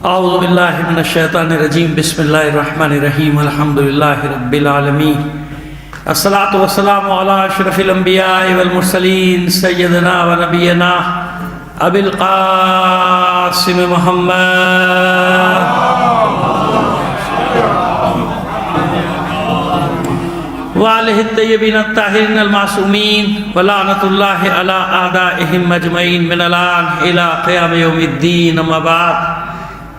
اعوذ باللہ من الشیطان الرجیم بسم اللہ الرحمن الرحیم الحمدللہ رب العالمین الصلاة والسلام علی اشرف الانبیاء والمرسلین سیدنا و نبینا ابی القاسم محمد وآلہ الطیبین الطاہرین المعصومین ولعنۃ اللہ علی اعدائہم اجمعین من الآن الی قیام یوم الدین اما بعد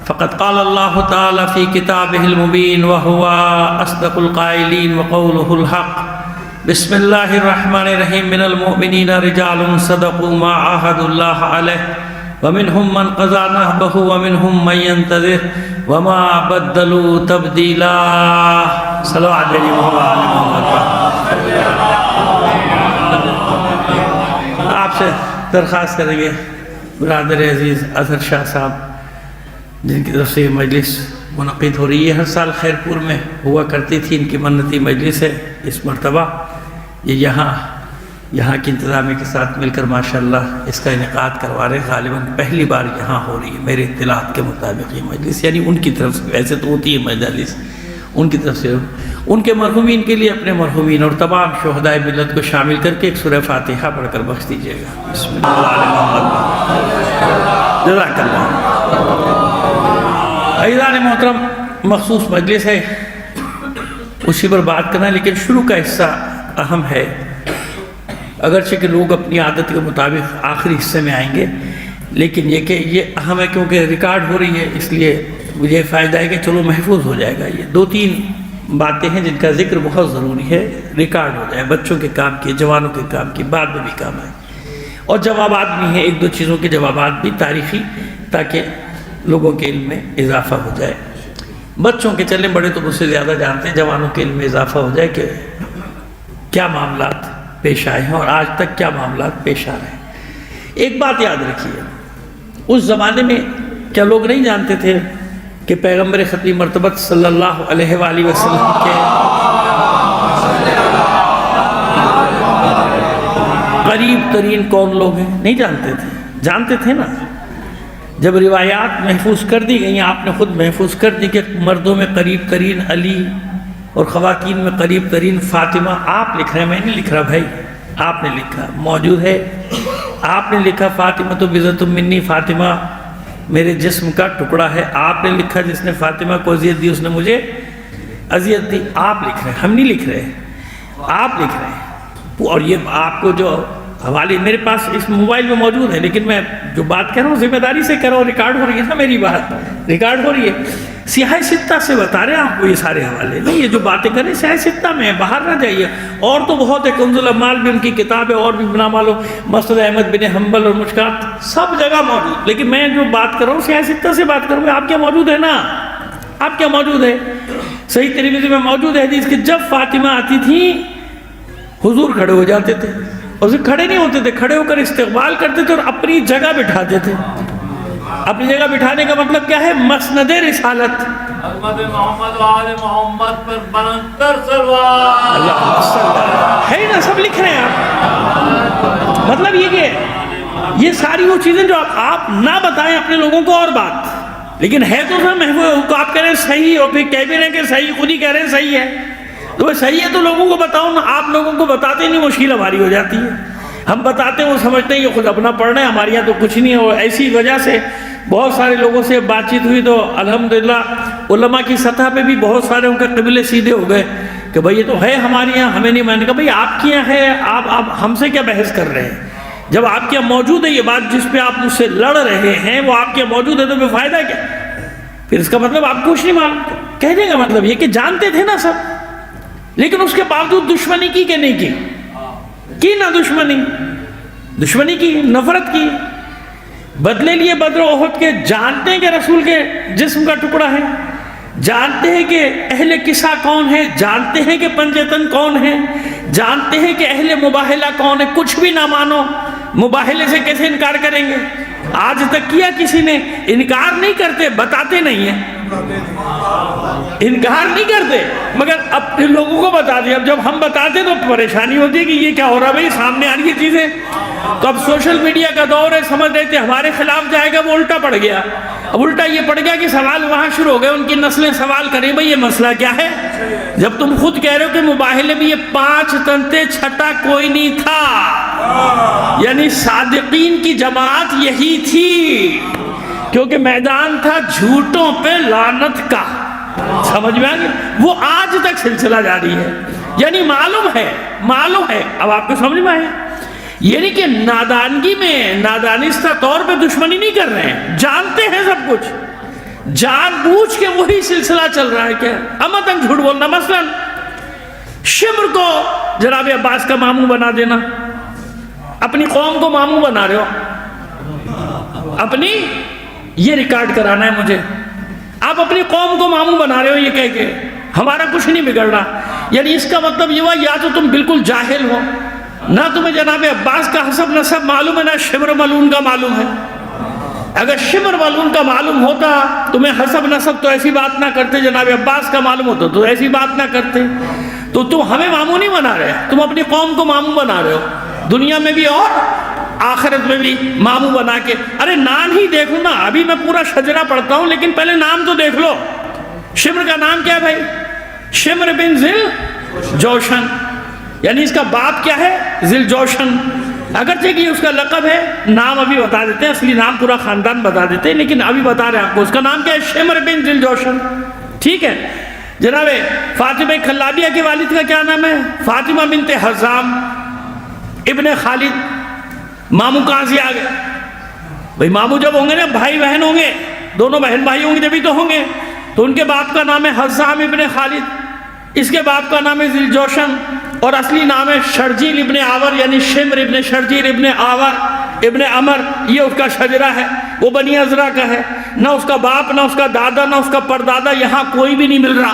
فقد قال اللہ تعالی فی کتابہ المبین وہو اصدق القائلین وقولہ الحق بسم اللہ الرحمن الرحیم من المؤمنین رجال صدقوا ما عاہدوا اللہ علیہ ومنہم من قضى نحبہ ومنہم من ينتظر وما بدلوا تبدیلا صلوات علی محمد آپ سے درخواست کریں گے برادر عزیز اظہر شاہ صاحب جن کی طرف سے یہ مجلس منعقد ہو رہی ہے، ہر سال خیرپور میں ہوا کرتی تھی، ان کی منتی مجلس ہے، اس مرتبہ یہ یہاں کی انتظامیہ کے ساتھ مل کر ماشاءاللہ اس کا انعقاد کروا رہے ہیں۔ غالباً پہلی بار یہاں ہو رہی ہے میرے اطلاعات کے مطابق یہ مجلس، یعنی ان کی طرف سے، ویسے تو ہوتی ہے مجالس ان کی طرف سے، ان کے مرحومین کے لیے اپنے مرحومین اور تمام شہدائے ملت کو شامل کر کے ایک سورہ فاتحہ پڑھ کر بخش دیجیے گا۔ بسم اللہ جزاک اللہ۔ عزیزان محترم، مخصوص مجلس ہے، اسی پر بات کرنا ہے، لیکن شروع کا حصہ اہم ہے، اگرچہ کہ لوگ اپنی عادت کے مطابق آخری حصے میں آئیں گے، لیکن یہ کہ یہ اہم ہے کیونکہ ریکارڈ ہو رہی ہے، اس لیے مجھے فائدہ ہے کہ چلو محفوظ ہو جائے گا۔ یہ دو تین باتیں ہیں جن کا ذکر بہت ضروری ہے، ریکارڈ ہو جائے، بچوں کے کام کی، جوانوں کے کام کی، بعد میں بھی کام آئے، اور جوابات بھی ہیں، ایک دو چیزوں کے جوابات بھی تاریخی، تاکہ لوگوں کے علم میں اضافہ ہو جائے۔ بچوں کے چلیں، بڑے تو مجھ سے زیادہ جانتے ہیں، جوانوں کے علم میں اضافہ ہو جائے کہ کیا معاملات پیش آئے ہیں اور آج تک کیا معاملات پیش آ رہے ہیں۔ ایک بات یاد رکھیے، اس زمانے میں کیا لوگ نہیں جانتے تھے کہ پیغمبر ختمی مرتبت صلی اللہ علیہ وآلہ وسلم کے قریب ترین کون لوگ ہیں؟ نہیں جانتے تھے، جانتے تھے نا۔ جب روایات محفوظ کر دی گئیں، آپ نے خود محفوظ کر دی کہ مردوں میں قریب ترین علی اور خواتین میں قریب ترین فاطمہ، آپ لکھ رہے ہیں، میں نہیں لکھ رہا بھائی، آپ نے لکھا، موجود ہے، آپ نے لکھا فاطمہ تو بضعۃ منی، فاطمہ میرے جسم کا ٹکڑا ہے، آپ نے لکھا جس نے فاطمہ کو اذیت دی اس نے مجھے اذیت دی، آپ لکھ رہے ہیں، ہم نہیں لکھ رہے، آپ لکھ رہے ہیں۔ اور یہ آپ کو جو حوالے میرے پاس اس موبائل میں موجود ہے، لیکن میں جو بات کہہ رہا ہوں ذمہ داری سے کہہ رہا ہوں، ریکارڈ ہو رہی ہے نا، میری بات ریکارڈ ہو رہی ہے، سیاہ ستہ سے بتا رہے ہیں آپ کو یہ سارے حوالے، نہیں یہ جو باتیں کریں سیاہ ستہ میں، باہر نہ جائیے، اور تو بہت ہے، کنز الامال بھی ان کی کتاب ہے، اور بھی بنا مالو مسند احمد بن حنبل اور مشکات سب جگہ موجود، لیکن میں جو بات کر رہا ہوں سیاہ ستہ سے بات کروں گا، آپ کیا موجود ہے نا، آپ کیا موجود ہے، صحیح ترمذی میں موجود ہے حدیث کہ جب فاطمہ آتی تھی حضور کھڑے ہو جاتے تھے، اور اسے کھڑے نہیں ہوتے تھے، کھڑے ہو کر استقبال کرتے تھے اور اپنی جگہ بٹھاتے تھے۔ اپنی جگہ بٹھانے کا مطلب کیا ہے؟ مسند رسالت، محمد و آل محمد پر بلند تر صلوات، اللہ صلی اللہ ہے نا، سب لکھ رہے ہیں آپ۔ مطلب یہ کہ یہ ساری وہ چیزیں جو آپ نہ بتائیں اپنے لوگوں کو اور بات، لیکن ہے تو سب محفوظ، آپ کہہ رہے ہیں صحیح، اور پھر کہہ بھی رہے ہیں کہ صحیح، خود ہی کہہ رہے ہیں صحیح ہے، تو وہ صحیح ہے تو لوگوں کو بتاؤ نا، آپ لوگوں کو بتاتے نہیں، مشکل ہماری ہو جاتی ہے، ہم بتاتے ہیں وہ سمجھتے ہیں یہ خود اپنا پڑھ رہے ہیں، ہمارے یہاں تو کچھ نہیں ہے، اور ایسی وجہ سے بہت سارے لوگوں سے بات چیت ہوئی تو الحمدللہ علماء کی سطح پہ بھی بہت سارے ان کے قبلے سیدھے ہو گئے کہ بھئی یہ تو ہے ہمارے یہاں، ہمیں نہیں ماننے کا، بھئی آپ کے یہاں ہے، آپ ہم سے کیا بحث کر رہے ہیں؟ جب آپ کے یہاں موجود ہے یہ بات جس پہ آپ مجھ سے لڑ رہے ہیں، وہ آپ کے یہاں موجود ہے تو پھر فائدہ کیا؟ پھر اس کا مطلب آپ کچھ نہیں معلوم، کہنے کا مطلب یہ کہ جانتے تھے نا سب، لیکن اس کے باوجود دشمنی کی کہ نہیں کی نا، دشمنی کی، نفرت کی، بدلے لیے بدر و احد کے، جانتے ہیں کہ رسول کے جسم کا ٹکڑا ہے، جانتے ہیں کہ اہل قصہ کون ہے، جانتے ہیں کہ پنجتن کون ہے، جانتے ہیں کہ اہل مباہلہ کون ہے، کچھ بھی نہ مانو، مباہلے سے کیسے انکار کریں گے؟ آج تک کیا کسی نے؟ انکار نہیں کرتے، بتاتے نہیں ہیں، انکار نہیں کرتے، مگر اب لوگوں کو بتا دیا. اب جب ہم بتاتے تو پریشانی ہوتی ہے کہ یہ کیا ہو رہا ہے بھائی، سامنے آ رہی ہے چیزیں. تو اب سوشل میڈیا کا دور ہے، سمجھ رہے تھے ہمارے خلاف جائے گا، وہ الٹا پڑ گیا. اب الٹا یہ پڑ گیا کہ سوال وہاں شروع ہو گئے، ان کی نسلیں سوال کریں بھائی یہ مسئلہ کیا ہے، جب تم خود کہہ رہے ہو کہ مباہلے میں یہ 5 تنتے چھٹا کوئی نہیں تھا. یعنی صادقین کی جماعت یہی تھی، کیونکہ میدان تھا جھوٹوں پہ لعنت کا. سمجھ میں آ گیا؟ وہ آج تک سلسلہ جاری ہے. یعنی معلوم ہے. اب آپ کو سمجھ میں آیا؟ یعنی کہ نادانگی میں، نادانستہ طور پہ دشمنی نہیں کر رہے ہیں، جانتے ہیں سب کچھ، جان بوجھ کے وہی سلسلہ چل رہا ہے. کیا امتن جھوٹ بولنا، مثلا شمر کو جناب عباس کا ماموں بنا دینا. اپنی قوم کو ماموں بنا رہے ہو، اپنی یہ ریکارڈ کرانا ہے مجھے، آپ اپنی قوم کو ماموں بنا رہے ہو یہ کہہ کے ہمارا کچھ نہیں بگڑ رہا. یعنی اس کا مطلب یہ ہوا یا تو تم بالکل جاہل ہو، نہ تمہیں جناب عباس کا حسب نسب معلوم ہے، نہ شمر ملعون کا معلوم ہے. اگر شمر ملعون کا معلوم ہوتا تمہیں حسب نسب تو ایسی بات نہ کرتے، جناب عباس کا معلوم ہوتا تو ایسی بات نہ کرتے. تو تم ہمیں ماموں نہیں بنا رہے، تم اپنی قوم کو ماموں بنا رہے ہو، دنیا میں بھی اور آخرت میں بھی ماموں بنا کے. ارے نام ہی دیکھو نا، ابھی میں پورا شجرہ پڑھتا ہوں لیکن پہلے نام تو دیکھ لو. شمر کا نام کیا ہے بھائی؟ شمر بن ذل جوشن. یعنی اس کا باپ کیا ہے؟ ذل جوشن. اگرچہ کہ اس کا لقب ہے، نام ابھی بتا دیتے ہیں، اصلی نام پورا خاندان بتا دیتے ہیں، لیکن ابھی بتا رہے ہیں آپ کو اس کا نام کیا ہے؟ شمر بن ذل جوشن. ٹھیک ہے جناب. فاطمہ کلابیہ کے والد کا کیا نام ہے؟ فاطمہ بنت حزام ابن خالد. ماموں کہاں سے آ گئے بھائی؟ ماموں جب ہوں گے نا، بھائی بہن ہوں گے، دونوں بہن بھائی ہوں گے جبھی تو ہوں گے. تو ان کے باپ کا نام ہے حزام ابن خالد، اس کے باپ کا نام ہے ذل جوشن، اور اصلی نام ہے شرجیل ابن آور، یعنی شمر ابن شرجیل ابن آور ابن عمر. یہ اس کا شجرہ ہے، وہ بنی عزرا کا ہے. نہ اس کا باپ، نہ اس کا دادا، نہ اس کا پردادا، یہاں کوئی بھی نہیں مل رہا،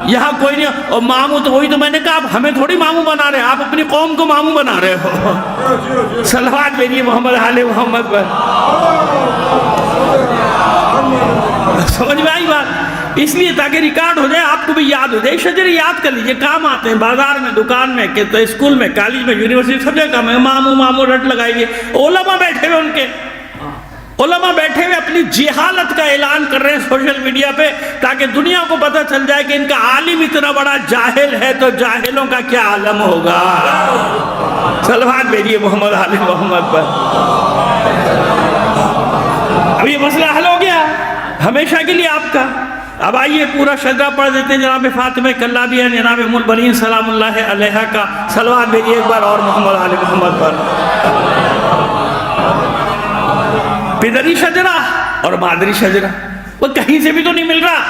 یہاں کوئی نہیں. اور ماموں تو وہی تو میں نے کہا، آپ ہمیں تھوڑی ماموں بنا رہے ہیں، آپ اپنی قوم کو ماموں بنا رہے ہو. صلوات بھیجیے محمد آل محمد پر. سمجھ میں آئی بات؟ اس لیے تاکہ ریکارڈ ہو جائے، آپ کو بھی یاد ہو جائے. شجرے یاد کر لیجئے، کام آتے ہیں بازار میں، دکان میں، اسکول میں، کالج میں، یونیورسٹی، سب جگہ کام ہے. ماموں رٹ لگائیے. علماء بیٹھے ہوئے، ان کے علماء بیٹھے ہوئے اپنی جہالت کا اعلان کر رہے ہیں سوشل میڈیا پہ، تاکہ دنیا کو پتہ چل جائے کہ ان کا عالم اتنا بڑا جاہل ہے تو جاہلوں کا کیا عالم ہوگا. صلوات بھیجیے محمد آل محمد پر. اب یہ مسئلہ حل ہو گیا ہمیشہ کے لیے آپ کا. اب آئیے پورا شجرہ پڑھ دیتے ہیں جناب فاطمہ کلابیہ جناب ام البنین سلام اللہ علیہا کا. صلوات بھیجیے ایک بار اور محمد آل محمد پر. پدری شجرہ اور مادری شجرہ، وہ کہیں سے بھی تو نہیں مل رہا.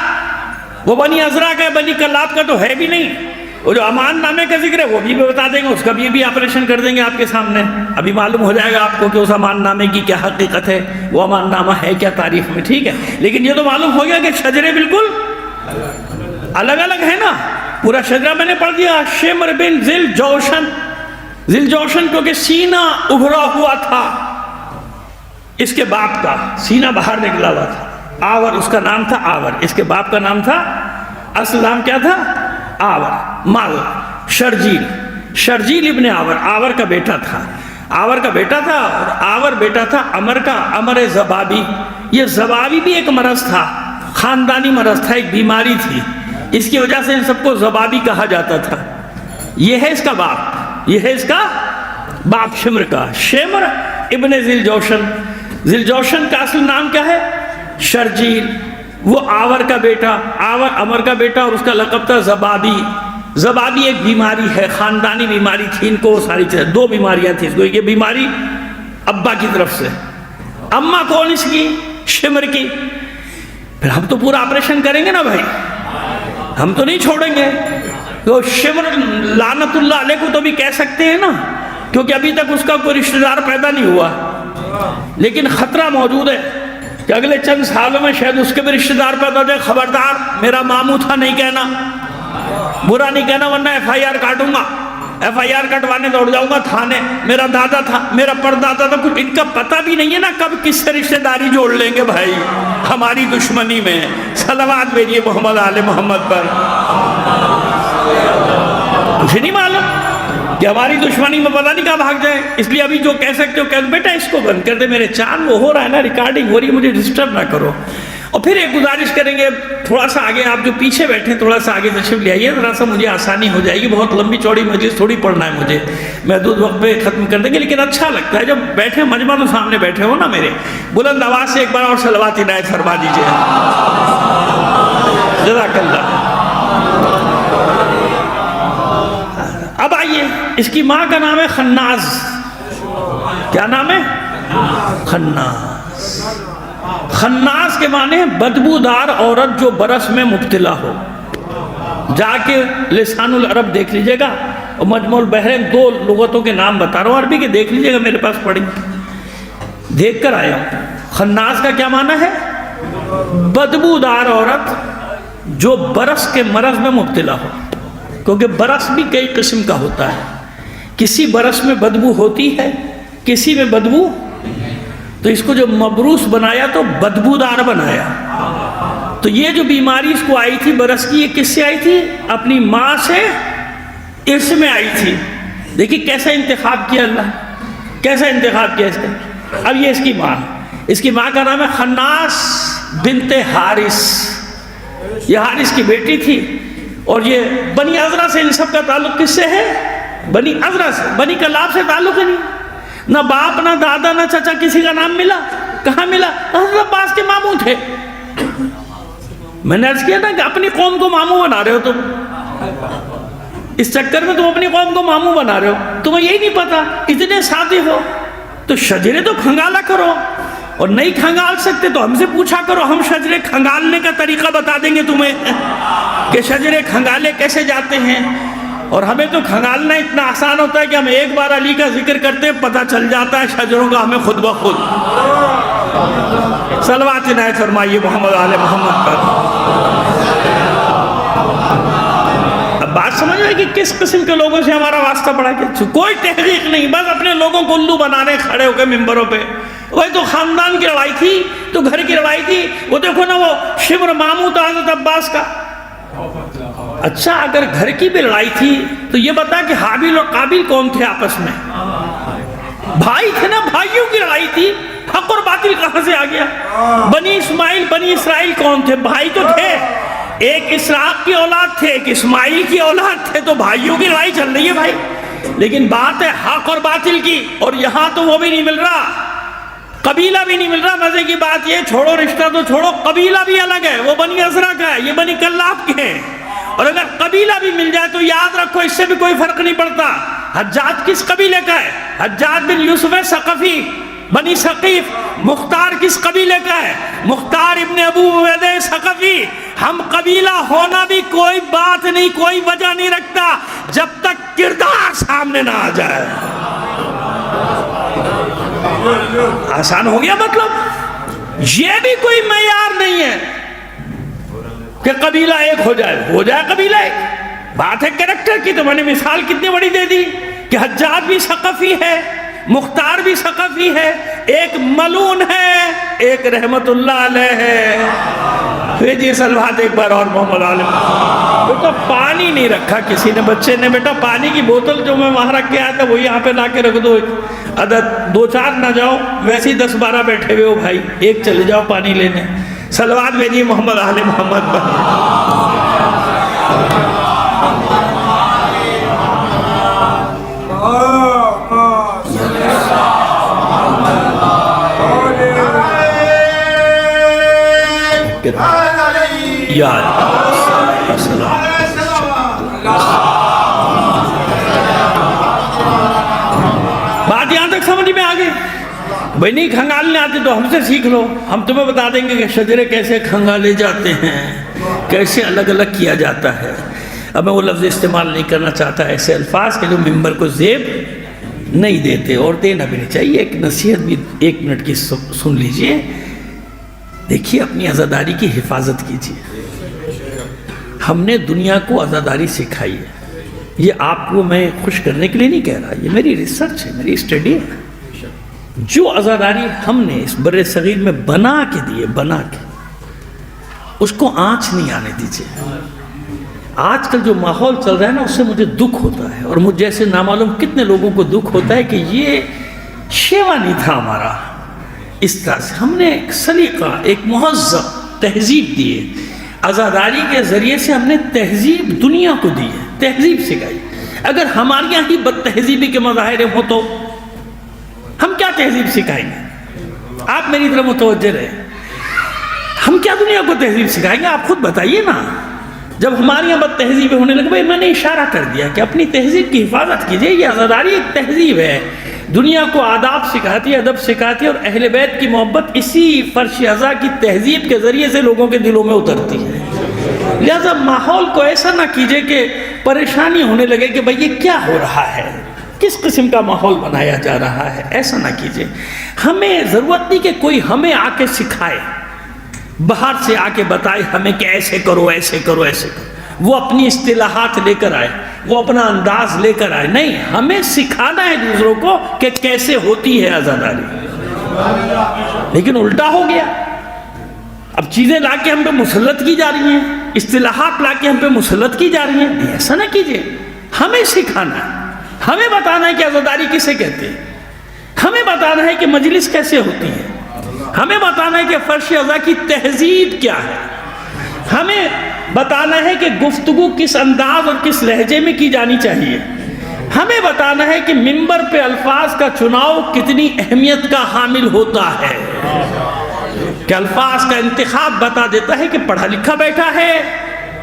وہ بنی عزرا کا ہے، بنی کلاب کا تو ہے بھی نہیں. وہ جو امان نامے کا ذکر ہے وہ بھی بتا دیں گے، اس کا بھی آپریشن کر دیں گے آپ کے سامنے. ابھی معلوم ہو جائے گا آپ کو کہ اس امان نامے کی کیا حقیقت ہے، وہ امان نامہ ہے کیا تاریخ میں. ٹھیک ہے، لیکن یہ تو معلوم ہو گیا کہ شجرے بالکل الگ الگ ہیں نا. پورا شجرہ میں نے پڑھ دیا. شمر بن ذل جوشن. ذل جوشن کیونکہ سینہ ابھرا ہوا تھا، اس کے باپ کا سینہ باہر نکلا ہوا تھا. آور اس کا نام تھا، آور اس کے باپ کا نام تھا. اصل نام کیا تھا؟ آور. مال شرجیل، شرجیل ابن آور، آور کا بیٹا تھا. آور کا بیٹا تھا، اور آور بیٹا تھا عمر کا، عمر زبابی. یہ زبابی بھی ایک مرض تھا، خاندانی مرض تھا، ایک بیماری تھی. اس کی وجہ سے ان سب کو زبابی کہا جاتا تھا. یہ ہے اس کا باپ، یہ ہے اس کا باپ شمر کا. شمر ابن ذل جوشن. ذل جوشن کا اصل نام کیا ہے؟ شرجیل. وہ آور کا بیٹا، آور عمر کا بیٹا، اور اس کا لقب تھا زبابی. زبابی ایک بیماری ہے، خاندانی بیماری تھی. ان کو ساری چیزیں، 2 بیماریاں تھیں اس کو. یہ بیماری ابا کی طرف سے. اماں کون اس کی؟ شمر کی. پھر ہم تو پورا آپریشن کریں گے نا بھائی، ہم تو نہیں چھوڑیں گے. تو شمر لعنت اللہ علیہ کو تو بھی کہہ سکتے ہیں نا، کیونکہ ابھی تک اس کا کوئی رشتہ دار پیدا نہیں ہوا. لیکن خطرہ موجود ہے کہ اگلے چند سالوں میں شاید اس کے بھی رشتہ دار پیدا ہو جائے. خبردار، میرا ماموں تھا نہیں کہنا، برا نہیں کہنا، ورنہ FIR کاٹوں گا. FIR کٹوانے دوڑ جاؤں گا تھانے، میرا دادا تھا، میرا پردادا تھا، کچھ ان کا پتہ بھی نہیں ہے نا کب کس سے رشتہ داری جوڑ لیں گے بھائی ہماری دشمنی میں۔ صلوات بھیجیے محمد آل محمد پر۔ کچھ نہیں معلوم کہ ہماری دشمنی میں پتہ نہیں کہاں بھاگ جائے، اس لیے ابھی جو کہہ سکتے ہو کہ بیٹا اس کو بند کر دے، میرے چاند وہ ہو رہا ہے نا، ریکارڈنگ ہو رہی ہے، مجھے ڈسٹرب نہ کرو۔ اور پھر ایک گزارش کریں گے، تھوڑا سا آگے آپ جو پیچھے بیٹھے ہیں تھوڑا سا آگے تشریف لے آئیے، ذرا سا مجھے آسانی ہو جائے گی، بہت لمبی چوڑی مجلس تھوڑی پڑھنا ہے مجھے، محدود وقت پہ ختم کر دیں گے، لیکن اچھا لگتا ہے جب بیٹھے مجمع تو سامنے بیٹھے ہو نا میرے، بلند آواز سے ایک بار اور صلوات عنایت فرما دیجیے۔ جزاک اللہ۔ اب آئیے، اس کی ماں کا نام ہے خناز۔ کیا نام ہے؟ خناز۔ خناز کے معنی ہے بدبودار عورت جو برس میں مبتلا ہو۔ جا کے لسان العرب دیکھ لیجئے گا، اور مجموع البحرین 2 لغتوں کے نام بتا رہا ہوں عربی کے، دیکھ لیجئے گا، میرے پاس پڑھی دیکھ کر آیا ہوں۔ خناز کا کیا معنی ہے؟ بدبودار عورت جو برس کے مرض میں مبتلا ہو، کیونکہ برس بھی کئی قسم کا ہوتا ہے، کسی برس میں بدبو ہوتی ہے، کسی میں بدبو، تو اس کو جو مبروس بنایا تو بدبودار بنایا۔ تو یہ جو بیماری اس کو آئی تھی برس کی، یہ کس سے آئی تھی؟ اپنی ماں سے ارث میں آئی تھی۔ دیکھیں کیسا انتخاب کیا اللہ، کیسا انتخاب کیا اس کا۔ اب یہ اس کی ماں، اس کی ماں کا نام ہے خناس بنت حارث، یہ حارث کی بیٹی تھی، اور یہ بنی عذرا سے ان سب کا تعلق کس سے ہے؟ بنی عذرا سے، بنی کلاب سے تعلق ہے نہیں، نہ باپ نہ دادا نہ چچا کسی کا نام ملا۔ کہاں ملا؟ حضرت عباس کے ماموں تھے۔ میں نے عرض کیا نا کہ اپنی قوم کو ماموں بنا رہے ہو تم، اس چکر میں تم اپنی قوم کو ماموں بنا رہے ہو، تمہیں یہی نہیں پتا، اتنے سادے ہو تو شجرے تو کھنگالا کرو، اور نہیں کھنگال سکتے تو ہم سے پوچھا کرو، ہم شجرے کھنگالنے کا طریقہ بتا دیں گے تمہیں کہ شجرے کھنگالے کیسے جاتے ہیں۔ اور ہمیں تو کھنگالنا اتنا آسان ہوتا ہے کہ ہم ایک بار علی کا ذکر کرتے ہیں، پتہ چل جاتا ہے شجروں کا ہمیں خود بخود۔ صلوات عنایت فرمائیے محمد آل محمد پر۔ اب بات سمجھ رہے کہ کس قسم کے لوگوں سے ہمارا واسطہ پڑا، کہ کوئی تحقیق نہیں، بس اپنے لوگوں کو الو بنانے کھڑے ہو کے ممبروں پہ۔ وہی تو خاندان کی لڑائی تھی، تو گھر کی لڑائی تھی، وہ دیکھو نا وہ شبر ماموں تھا حضرت عباس کا۔ اچھا اگر گھر کی بھی لڑائی تھی تو یہ بتا کہ حابیل اور قابیل کون تھے آپس میں؟ بھائی تھے نا، بھائیوں کی لڑائی تھی، حق اور باطل کہاں سے آ گیا؟ بنی اسماعیل بنی اسرائیل کون تھے؟ بھائی تو تھے، ایک اسحاق کی اولاد تھے، ایک اسماعیل کی اولاد تھے، تو بھائیوں کی لڑائی چل رہی ہے بھائی، لیکن بات ہے حق اور باطل کی، اور یہاں تو وہ بھی نہیں مل رہا، قبیلہ بھی نہیں مل رہا۔ مزے کی بات یہ، چھوڑو رشتہ تو چھوڑو، قبیلہ بھی الگ ہے، وہ بنی عذرا کا ہے، یہ بنی کلاب کے ہیں، اور اگر قبیلہ بھی مل جائے تو یاد رکھو اس سے بھی کوئی فرق نہیں پڑتا۔ حجاج کس قبیلے کا ہے؟ حجاج بن یوسف ثقفی بنی ثقیف۔ مختار کس قبیلے کا ہے؟ مختار ابن ابو عبید ثقفی۔ ہم قبیلہ ہونا بھی کوئی بات نہیں، کوئی وجہ نہیں رکھتا جب تک کردار سامنے نہ آ جائے۔ آسان ہو گیا مطلب؟ یہ بھی کوئی معیار نہیں ہے کہ قبیلہ ایک ہو جائے قبیلہ ایک۔ بات ہے کریکٹر کی، تو میں نے مثال کتنی بڑی دے دی کہ حجاج بھی ثقفی ہے، مختار بھی ثقفی ہے، ایک ملون ہے، ایک رحمت اللہ علیہ ہے۔ بھیجیے صلوات ایک بار اور محمد عالم۔ بیٹا پانی نہیں رکھا کسی نے، بچے نے، بیٹا پانی کی بوتل جو میں وہاں رکھ کے آیا تھا وہ یہاں پہ لا کے رکھ دو، عدد 2-4 نہ جاؤ، ویسے ہی 10-12 بیٹھے ہوئے ہو بھائی، ایک چلے جاؤ پانی لینے۔ صلوات بھیجیے محمد آل محمد پر۔ بات یہاں تک سمجھ میں آ گئی؟ بھائی نہیں کھنگالنے آتے تو ہم سے سیکھ لو، ہم تمہیں بتا دیں گے کہ شجرے کیسے کھنگالے جاتے ہیں، کیسے الگ الگ کیا جاتا ہے۔ اب میں وہ لفظ استعمال نہیں کرنا چاہتا، ایسے الفاظ کے جو ممبر کو زیب نہیں دیتے، اور دینا بھی نہیں چاہیے۔ ایک نصیحت بھی 1 منٹ کی سن لیجئے۔ دیکھیے اپنی عزاداری کی حفاظت کیجئے۔ ہم نے دنیا کو عزاداری سکھائی ہے، یہ آپ کو میں خوش کرنے کے لیے نہیں کہہ رہا، یہ میری ریسرچ ہے، میری اسٹڈی ہے. جو عزاداری ہم نے اس بر صغیر میں بنا کے دیے، بنا کے، اس کو آنچ نہیں آنے دیجیے. آج کل جو ماحول چل رہا ہے نا، اس سے مجھے دکھ ہوتا ہے، اور مجھ جیسے نامعلوم کتنے لوگوں کو دکھ ہوتا ہے کہ یہ شیوا نہیں تھا ہمارا. اس طرح سے ہم نے ایک سلیقہ، ایک مہذب تہذیب دی ہے. عزاداری کے ذریعے سے ہم نے تہذیب دنیا کو دی ہے، تہذیب سکھائی. اگر ہمارے یہاں کی بد تہذیبی کے مظاہرے ہوں تو ہم کیا تہذیب سکھائیں گے؟ آپ میری طرف متوجہ رہے. ہم کیا دنیا کو تہذیب سکھائیں گے؟ آپ خود بتائیے نا. جب ہمارے یہاں بد تہذیبیں ہونے لگے، بھائی میں نے اشارہ کر دیا کہ اپنی تہذیب کی حفاظت کیجیے. یہ عزاداری ایک تہذیب ہے، دنیا کو آداب سکھاتی ہے، ادب سکھاتی ہے، اور اہل بیت کی محبت اسی فرش عزا کی تہذیب کے ذریعے سے لوگوں کے دلوں میں اترتی ہے. لہذا ماحول کو ایسا نہ کیجیے کہ پریشانی ہونے لگے کہ بھئی یہ کیا ہو رہا ہے، کس قسم کا ماحول بنایا جا رہا ہے. ایسا نہ کیجیے. ہمیں ضرورت نہیں کہ کوئی ہمیں آ کے سکھائے، باہر سے آ کے بتائے ہمیں کہ ایسے کرو، ایسے کرو، ایسے کرو. وہ اپنی اصطلاحات لے کر آئے، وہ اپنا انداز لے کر آئے. نہیں، ہمیں سکھانا ہے دوسروں کو کہ کیسے ہوتی ہے عزاداری. لیکن الٹا ہو گیا. اب چیزیں لا کے ہم پہ مسلط کی جا رہی ہیں، اصطلاحات لا کے ہم پہ مسلط کی جا رہی ہیں. ایسا نہ کیجیے. ہمیں سکھانا ہے، ہمیں بتانا ہے کہ عزاداری کسے کہتے ہیں، ہمیں بتانا ہے کہ مجلس کیسے ہوتی ہے، ہمیں بتانا ہے کہ فرش عزا کی تہذیب کیا ہے، ہمیں بتانا ہے کہ گفتگو کس انداز اور کس لہجے میں کی جانی چاہیے، ہمیں بتانا ہے کہ منبر پہ الفاظ کا چناؤ کتنی اہمیت کا حامل ہوتا ہے. کہ الفاظ کا انتخاب بتا دیتا ہے کہ پڑھا لکھا بیٹھا ہے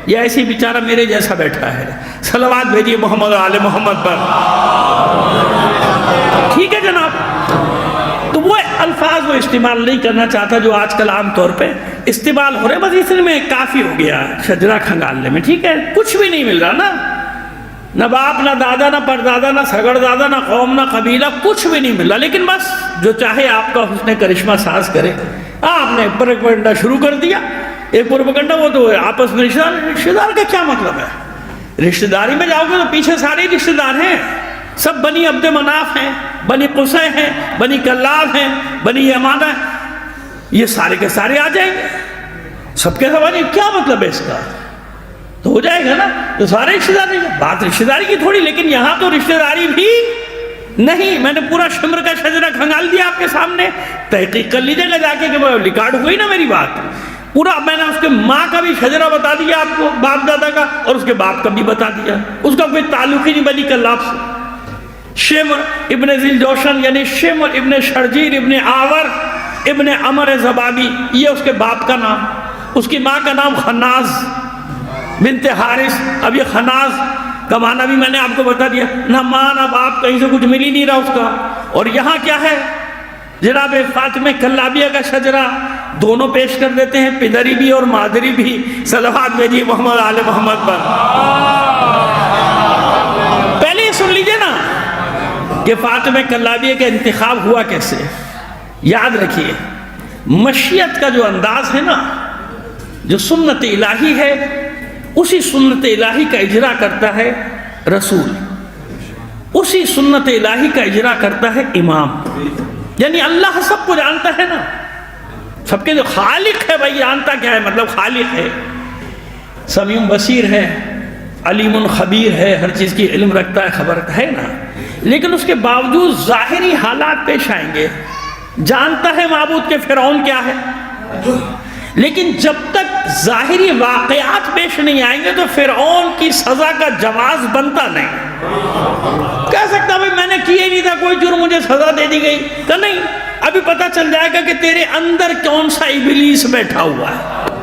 یا ایسی بیچارہ میرے جیسا بیٹھا ہے. صلوات بھیجیے محمد اور آل محمد پر. ٹھیک ہے جناب. تو وہ الفاظ وہ استعمال نہیں کرنا چاہتا جو آج کل عام طور پہ استعمال ہو رہے. بس اس میں کافی ہو گیا شجرہ کھنگالنے میں. ٹھیک ہے، کچھ بھی نہیں مل رہا نا، نہ باپ، نہ دادا، نہ پردادا، نہ سگڑ دادا، نہ قوم، نہ قبیلہ، کچھ بھی نہیں مل رہا. لیکن بس جو چاہے آپ کا حسن کرشمہ ساز کرے. آپ نے پروپیگنڈا شروع کر دیا. ایک پروپیگنڈا وہ تو آپس میں رشتہ دار کا کیا مطلب ہے؟ رشتہ داری میں جاؤ گے تو پیچھے سارے رشتہ دار ہیں. سب بنی عبد مناف ہیں، بنی قصی ہیں، بنی کلاب ہیں، بنی یمانہ ہیں. یہ سارے کے سارے آ جائیں گے. سب کے سوال کیا مطلب ہے اس کا؟ تو ہو جائے گا نا. تو سارے رشتہ دار ہیں. بات رشتہ داری کی تھوڑی، لیکن یہاں تو رشتہ داری بھی نہیں. میں نے پورا شمر کا شجرہ کھنگال دیا آپ کے سامنے. تحقیق کر لیجیے گا جا کے کہ وہ ریکارڈ ہوئی نا میری بات. پورا میں نے اس کے ماں کا بھی شجرہ بتا دیا آپ کو، باپ دادا کا، اور اس کے باپ کا بھی بتا دیا. اس کا کوئی تعلق ہی نہیں بنی کلاب سے. شمر ابن ذیل جوشن یعنی شمر ابن شرجیر ابن آور ابن عمر زبابی، یہ اس کے باپ کا نام. اس کی ماں کا نام خناز بنت حارث. اب یہ خناز کا معنی بھی میں نے آپ کو بتا دیا. نہ ماں نہ باپ، کہیں سے کچھ مل ہی نہیں رہا اس کا. اور یہاں کیا ہے؟ جناب فاطمہ کلابیہ کا شجرہ دونوں پیش کر دیتے ہیں، پدری بھی اور مادری بھی. صلوات بھیجیے محمد آل محمد پر. پہلے یہ سن لیجئے نا کہ فاطمہ کلابیہ کا انتخاب ہوا کیسے. یاد رکھیے، مشیت کا جو انداز ہے نا، جو سنت الہی ہے، اسی سنت الہی کا اجرا کرتا ہے رسول، اسی سنت الہی کا اجرا کرتا ہے امام. یعنی اللہ سب کو جانتا ہے نا، سب کے جو خالق ہے. بھائی جانتا کیا ہے؟ مطلب خالق ہے، سمیع بصیر ہے، علیم خبیر ہے، ہر چیز کی علم رکھتا ہے، خبر ہے نا. لیکن اس کے باوجود ظاہری حالات پیش آئیں گے. جانتا ہے معبود کے فرعون کیا ہے، لیکن جب تک ظاہری واقعات پیش نہیں آئیں گے تو فرعون کی سزا کا جواز بنتا نہیں. کہہ سکتا بھائی میں نے کیا ہی نہیں تھا کوئی جرم، مجھے سزا دے دی گئی. کہ نہیں، ابھی پتہ چل جائے گا کہ تیرے اندر کون سا ابلیس بیٹھا ہوا ہے.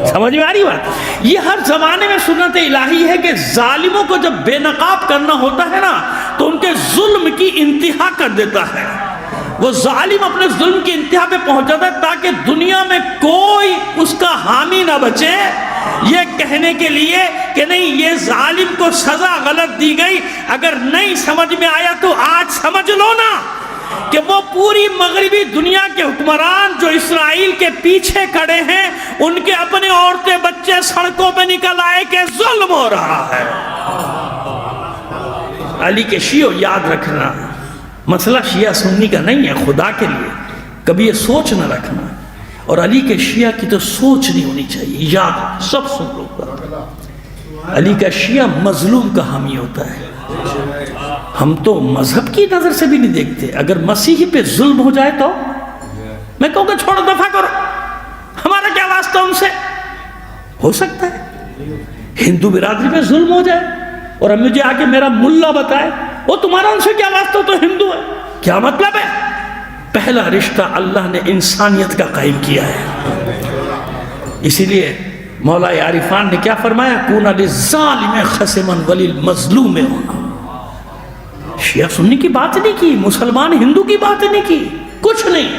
سمجھ میں آ رہی بات؟ یہ ہر زمانے میں سنت الہی ہے کہ ظالموں کو جب بے نقاب کرنا ہوتا ہے نا تو ان کے ظلم کی انتہا کر دیتا ہے. وہ ظالم اپنے ظلم کی انتہا پہ پہنچ جاتا ہے تاکہ دنیا میں کوئی اس کا حامی نہ بچے یہ کہنے کے لیے کہ نہیں یہ ظالم کو سزا غلط دی گئی. اگر نہیں سمجھ میں آیا تو آج سمجھ لو نا کہ وہ پوری مغربی دنیا کے حکمران جو اسرائیل کے پیچھے کھڑے ہیں، ان کے اپنے عورتیں بچے سڑکوں پہ نکل آئے کہ ظلم ہو رہا ہے. علی کے شیعہ یاد رکھنا، مسئلہ شیعہ سنی کا نہیں ہے، خدا کے لیے کبھی یہ سوچ نہ رکھنا، اور علی کے شیعہ کی تو سوچ نہیں ہونی چاہیے، یاد سب سن لو، علی کا شیعہ مظلوم کا حامی ہوتا ہے۔ ہم تو مذہب کی نظر سے بھی نہیں دیکھتے، اگر مسیحی پہ ظلم ہو جائے تو میں کہوں گا چھوڑو، دفع کرو، ہمارا کیا واسطہ ان سے؟ ہو سکتا ہے ہندو برادری پہ ظلم ہو جائے اور اب مجھے آگے میرا ملا بتائے وہ تمہارا ان سے کیا واسطہ، تو ہندو ہے، کیا مطلب ہے؟ پہلا رشتہ اللہ نے انسانیت کا قائم کیا ہے۔ اسی لیے مولا عارفان نے کیا فرمایا؟ کون للظالم خصما وللمظلوم ہونا۔ شیعہ سنی کی بات نہیں کی، مسلمان ہندو کی بات نہیں کی، کچھ نہیں،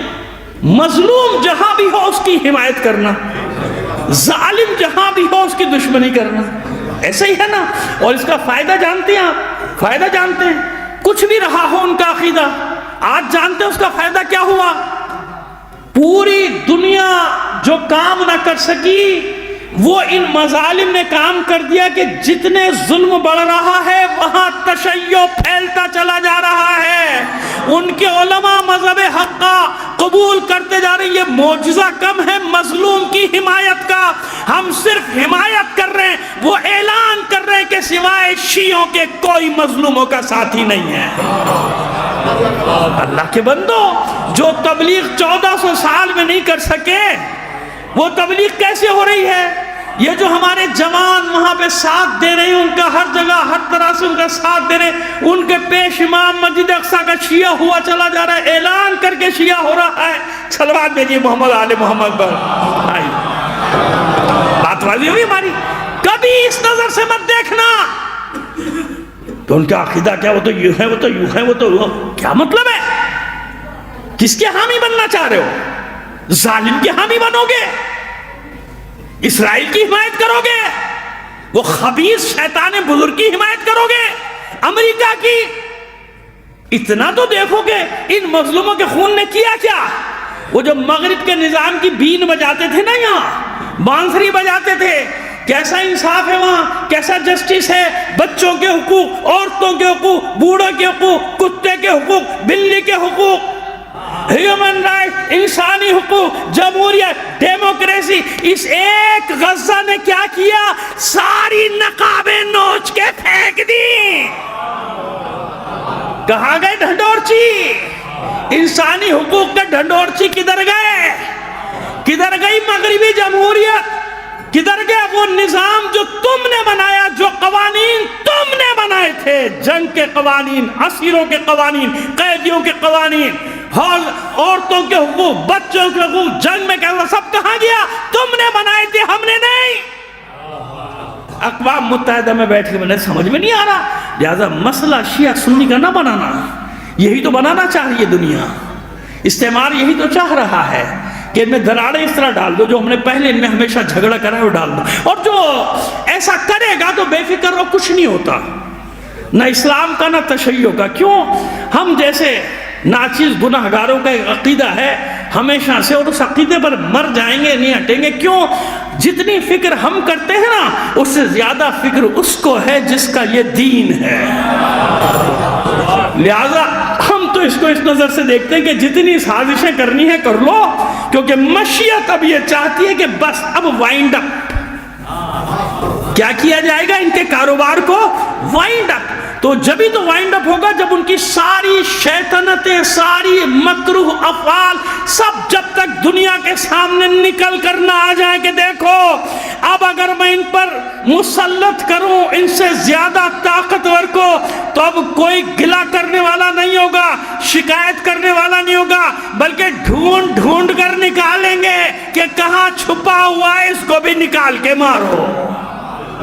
مظلوم جہاں بھی ہو اس کی حمایت کرنا، ظالم جہاں بھی ہو اس کی دشمنی کرنا، ایسا ہی ہے نا۔ اور اس کا فائدہ جانتے ہیں آپ؟ فائدہ جانتے ہیں؟ کچھ بھی رہا ہو ان کا عقیدہ، آج جانتے ہیں اس کا فائدہ کیا ہوا؟ پوری دنیا جو کام نہ کر سکی وہ ان مظالم نے کام کر دیا کہ جتنے ظلم بڑھ رہا ہے وہاں تشیع پھیلتا چلا جا رہا ہے، ان کے علماء مذہب حق کا قبول کرتے جا رہے ہیں۔ یہ معجزہ کم ہے مظلوم کی حمایت کا، ہم صرف حمایت کر رہے ہیں، وہ اعلان کر رہے ہیں کہ سوائے شیعوں کے کوئی مظلوموں کا ساتھی نہیں ہے۔ اللہ کے بندو، جو تبلیغ 1400 سال میں نہیں کر سکے وہ تبلیغ کیسے ہو رہی ہے؟ یہ جو ہمارے جوان وہاں پہ ساتھ دے رہے ہیں، ان کا ہر جگہ ہر طرح سے ان کا ساتھ دے رہے ہیں، ان کے پیش امام مسجد اقصیٰ کا شیعہ ہوا چلا جا رہا ہے، اعلان کر کے شیعہ ہو رہا ہے۔ صلوات بھیجیے محمد آل محمد پر۔ بات واضح ہوئی ہماری؟ کبھی اس نظر سے مت دیکھنا تو ان کا عقیدہ کیا، وہ تو یوں ہے، وہ تو یوں ہے، وہ تو کیا مطلب ہے؟ کس کے حامی بننا چاہ رہے ہو؟ ظالم کے حامی بنو گے؟ اسرائیل کی حمایت کرو گے؟ وہ خبیث شیطان بزرگ کی حمایت کرو گے؟ امریکہ کی؟ اتنا تو دیکھو گے ان مظلوموں کے خون نے کیا کیا؟ وہ جو مغرب کے نظام کی بین بجاتے تھے نا، یہاں بانسری بجاتے تھے، کیسا انصاف ہے وہاں، کیسا جسٹس ہے، بچوں کے حقوق، عورتوں کے حقوق، بوڑھوں کے حقوق، کتے کے حقوق، بلی کے حقوق، ہیومن رائٹ، انسانی حقوق، جمہوریت، ڈیموکریسی۔ اس ایک غزہ نے کیا کیا؟ ساری نقابیں نوچ کے پھینک دی۔ کہاں گئے ڈھنڈورچی؟ انسانی حقوق کے ڈھنڈورچی کدھر گئے؟ کدھر گئی مغربی جمہوریت؟ کدھر گیا وہ نظام جو تم نے بنایا، جو قوانین تم نے بنائے تھے، جنگ کے قوانین، اسیروں کے قوانین، قیدیوں کے قوانین، عورتوں کے حقوق، بچوں کے حقوق، جنگ میں کہا سب کہاں گیا؟ تم نے بنائے تھے، ہم نے نہیں۔ اقوام متحدہ میں بیٹھ کے میں سمجھ میں نہیں آ رہا، لہذا مسئلہ شیعہ سنی کا نہ بنانا، یہی تو بنانا چاہ رہی ہے دنیا، استعمار یہی تو چاہ رہا ہے کہ ان میں دراڑیں اس طرح ڈال دو، جو ہم نے پہلے ان میں ہمیشہ جھگڑا کرا ہے وہ ڈال دو، اور جو ایسا کرے گا تو بے فکر رہو، کچھ نہیں ہوتا، نہ اسلام کا نہ تشیع کا۔ کیوں؟ ہم جیسے ناچیز گناہگاروں کا ایک عقیدہ ہے ہمیشہ سے، اور اس عقیدے پر مر جائیں گے، نہیں ہٹیں گے۔ کیوں؟ جتنی فکر ہم کرتے ہیں نا، اس سے زیادہ فکر اس کو ہے جس کا یہ دین ہے۔ لہذا ہم تو اس کو اس نظر سے دیکھتے ہیں کہ جتنی سازشیں کرنی ہے کر لو، کیونکہ مشیت اب یہ چاہتی ہے کہ بس اب وائنڈ اپ کیا کیا جائے گا، ان کے کاروبار کو وائنڈ اپ۔ تو جبھی تو وائنڈ اپ ہوگا جب ان کی ساری شیطنتیں، ساری مکروہ افعال سب جب تک دنیا کے سامنے نکل کر نہ آ جائیں کہ دیکھو اب اگر میں ان پر مسلط کروں ان سے زیادہ طاقتور کو، تو اب کوئی گلہ کرنے والا نہیں ہوگا، شکایت کرنے والا نہیں ہوگا، بلکہ ڈھونڈ ڈھونڈ کر نکالیں گے کہ کہاں چھپا ہوا ہے، اس کو بھی نکال کے مارو۔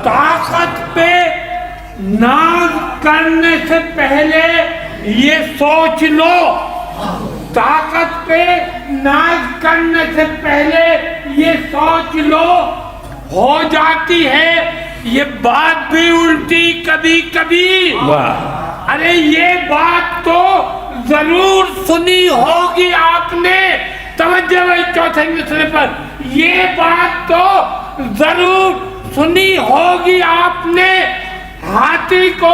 طاقت پہ ناز کرنے سے پہلے یہ سوچ لو، طاقت پہ ناز کرنے سے پہلے یہ سوچ لو، ہو جاتی ہے یہ بات بھی الٹی کبھی کبھی۔ ارے یہ بات تو ضرور سنی ہوگی آپ نے، توجہ ہے چوتھے مسئلے پر، یہ بات تو ضرور سنی ہوگی آپ نے، ہاتھی کو